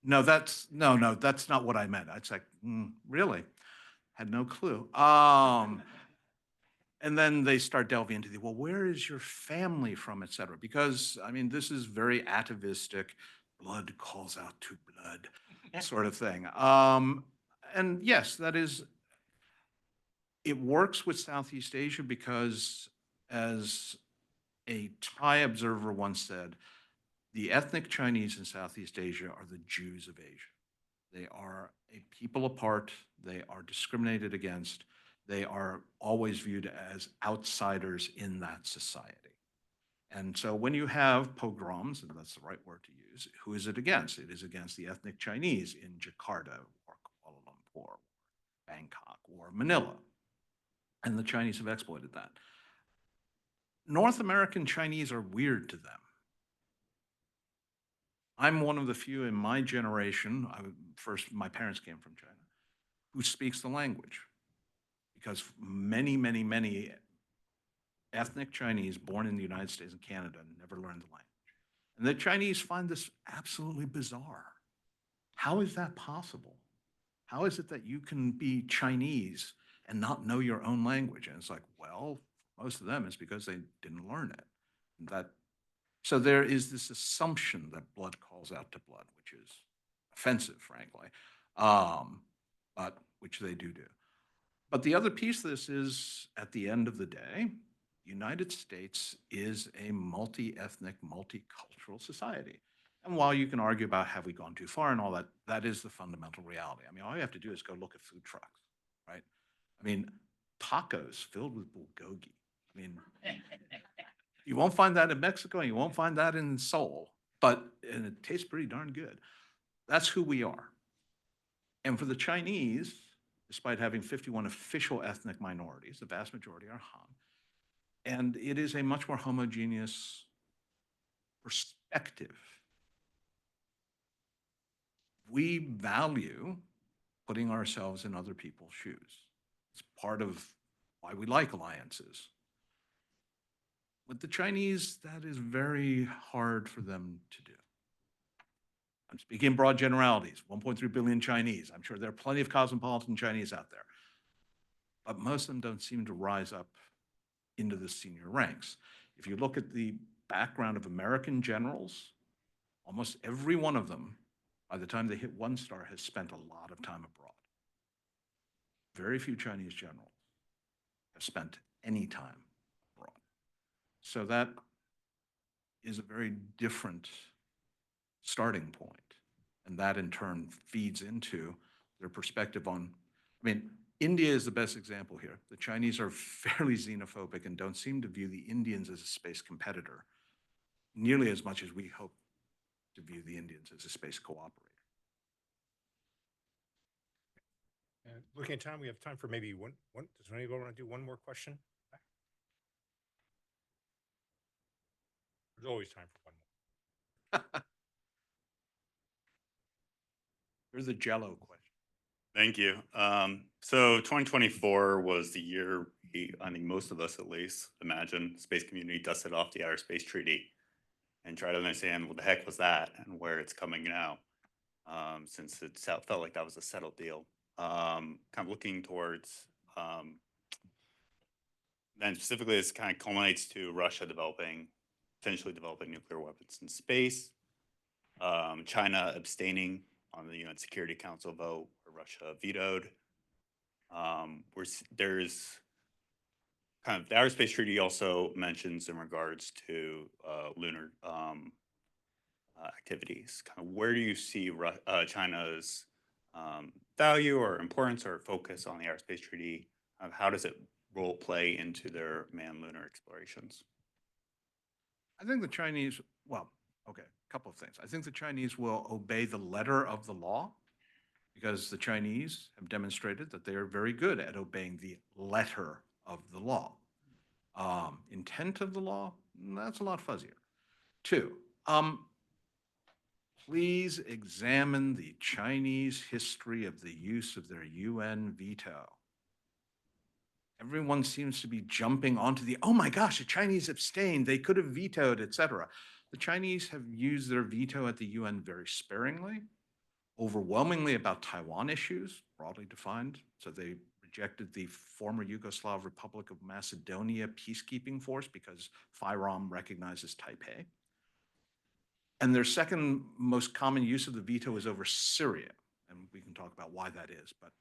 No, that's not what I meant. It's like, really? Had no clue. And then they start delving into well, where is your family from, et cetera? Because, I mean, this is very atavistic, blood calls out to blood sort of thing. And yes, it works with Southeast Asia because, as a Thai observer once said, the ethnic Chinese in Southeast Asia are the Jews of Asia. They are a people apart. They are discriminated against. They are always viewed as outsiders in that society. And so when you have pogroms, and that's the right word to use, who is it against? It is against the ethnic Chinese in Jakarta or Kuala Lumpur, or Bangkok, or Manila. And the Chinese have exploited that. North American Chinese are weird to them. I'm one of the few in my generation, my parents came from China, who speaks the language. Because many, many, many ethnic Chinese born in the United States and Canada never learned the language. And the Chinese find this absolutely bizarre. How is that possible? How is it that you can be Chinese and not know your own language? And it's like, well, most of them it's because they didn't learn it. So there is this assumption that blood calls out to blood, which is offensive, frankly, but which they do. But the other piece of this is, at the end of the day, the United States is a multi-ethnic, multicultural society. And while you can argue about have we gone too far and all that, that is the fundamental reality. I mean, all you have to do is go look at food trucks, right? I mean, tacos filled with bulgogi. I mean, you won't find that in Mexico, and you won't find that in Seoul, and it tastes pretty darn good. That's who we are. And for the Chinese, despite having 51 official ethnic minorities, the vast majority are Han. And it is a much more homogeneous perspective. We value putting ourselves in other people's shoes. It's part of why we like alliances. With the Chinese, that is very hard for them to do. I'm speaking in broad generalities, 1.3 billion Chinese. I'm sure there are plenty of cosmopolitan Chinese out there. But most of them don't seem to rise up into the senior ranks. If you look at the background of American generals, almost every one of them, by the time they hit 1 star, has spent a lot of time abroad. Very few Chinese generals have spent any time abroad. So that is a very different starting point. And that in turn feeds into their perspective on, I mean, India is the best example here. The Chinese are fairly xenophobic and don't seem to view the Indians as a space competitor nearly as much as we hope to view the Indians as a space cooperator. And looking at time, we have time for maybe one. Does anybody want to do one more question? There's always time for one more. There's a Jello question. Thank you. So 2024 was the year, I think most of us at least imagine space community dusted off the Outer Space Treaty and try to understand what the heck was that and where it's coming now, since it felt like that was a settled deal. Kind of looking towards, then specifically this kind of culminates to Russia potentially developing nuclear weapons in space, China abstaining on the UN Security Council vote where Russia vetoed. There's kind of the Outer Space Treaty also mentions in regards to lunar activities. Kind of where do you see China's value or importance or focus on the Outer Space Treaty? How does it role play into their manned lunar explorations? I think the Chinese, well, okay, a couple of things. I think the Chinese will obey the letter of the law because the Chinese have demonstrated that they are very good at obeying the letter of the law. Intent of the law, that's a lot fuzzier. Two, please examine the Chinese history of the use of their UN veto. Everyone seems to be jumping onto oh my gosh, the Chinese abstained, they could have vetoed, etc. The Chinese have used their veto at the UN very sparingly, overwhelmingly about Taiwan issues, broadly defined. So they rejected the former Yugoslav Republic of Macedonia peacekeeping force because FYROM recognizes Taipei. And their second most common use of the veto is over Syria. And we can talk about why that is. But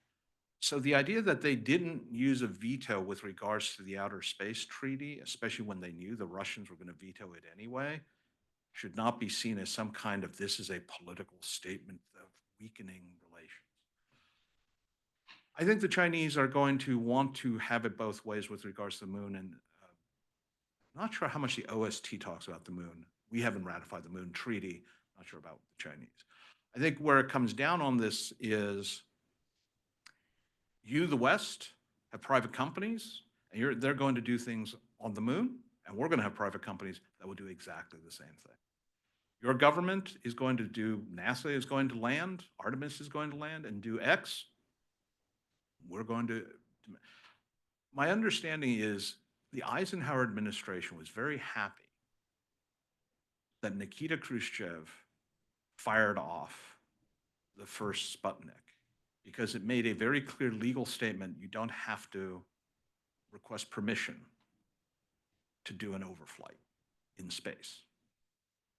so the idea that they didn't use a veto with regards to the Outer Space Treaty, especially when they knew the Russians were going to veto it anyway, should not be seen as some kind of this is a political statement of weakening relations. I think the Chinese are going to want to have it both ways with regards to the moon, and I'm not sure how much the OST talks about the moon. We haven't ratified the moon treaty, not sure about the Chinese. I think where it comes down on this is you, the West, have private companies, and they're going to do things on the moon, and we're going to have private companies that will do exactly the same thing. Your government is going to do, NASA is going to land, Artemis is going to land and do X. We're going to, my understanding is the Eisenhower administration was very happy that Nikita Khrushchev fired off the first Sputnik because it made a very clear legal statement. You don't have to request permission to do an overflight in space.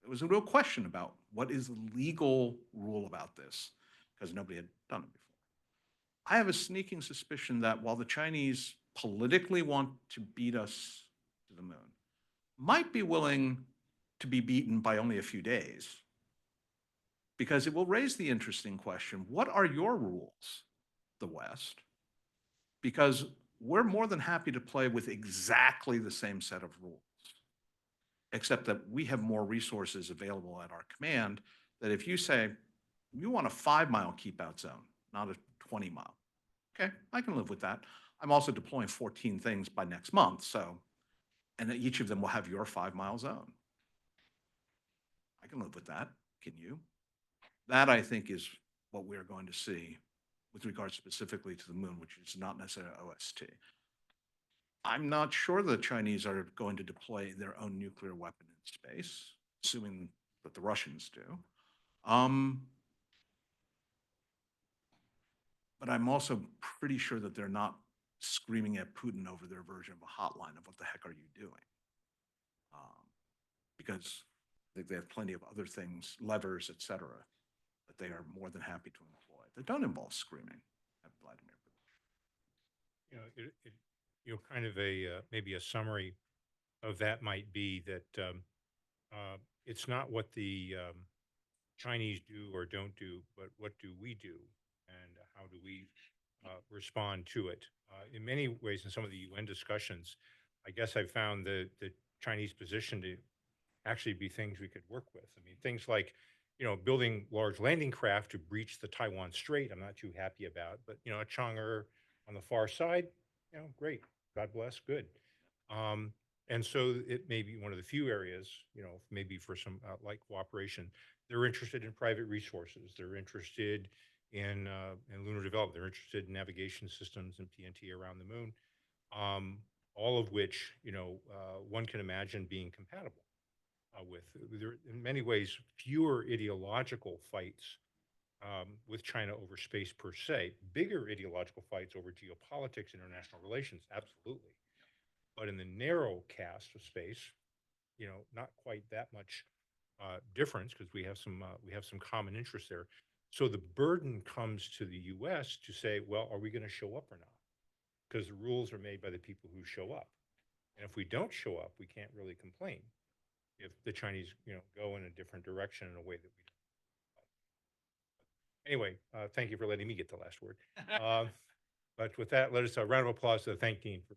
There was a real question about what is the legal rule about this because nobody had done it before. I have a sneaking suspicion that while the Chinese politically want to beat us to the moon, might be willing to be beaten by only a few days, because it will raise the interesting question, what are your rules, the West? Because we're more than happy to play with exactly the same set of rules, except that we have more resources available at our command that if you say, you want a 5-mile keep out zone, not a 20-mile. Okay, I can live with that. I'm also deploying 14 things by next month, so, and each of them will have your 5-mile zone. I can live with that, can you? That, I think, is what we're going to see with regard specifically to the moon, which is not necessarily OST. I'm not sure the Chinese are going to deploy their own nuclear weapon in space, assuming that the Russians do. But I'm also pretty sure that they're not screaming at Putin over their version of a hotline of what the heck are you doing? Because they have plenty of other things, levers, et cetera, that they are more than happy to employ that don't involve screaming at Vladimir Putin. You know, kind of maybe a summary of that might be that it's not what the Chinese do or don't do, but what do we do, and how do we respond to it? In many ways, in some of the UN discussions, I guess I've found the Chinese position to actually be things we could work with. I mean, things like, you know, building large landing craft to breach the Taiwan Strait, I'm not too happy about, but, you know, a Chang'e on the far side, you know, great, God bless, good. And so it may be one of the few areas, you know, maybe for some like cooperation. They're interested in private resources. They're interested in lunar development. They're interested in navigation systems and PNT around the moon, all of which, one can imagine being compatible with. There are in many ways fewer ideological fights with China over space per se, bigger ideological fights over geopolitics, international relations, absolutely. But in the narrow cast of space, not quite that much difference because we have some common interests there. So the burden comes to the U.S. to say, well, are we going to show up or not? Because the rules are made by the people who show up. And if we don't show up, we can't really complain if the Chinese, go in a different direction in a way that we don't. Anyway, thank you for letting me get the last word. But with that, let us a round of applause to thank Dean for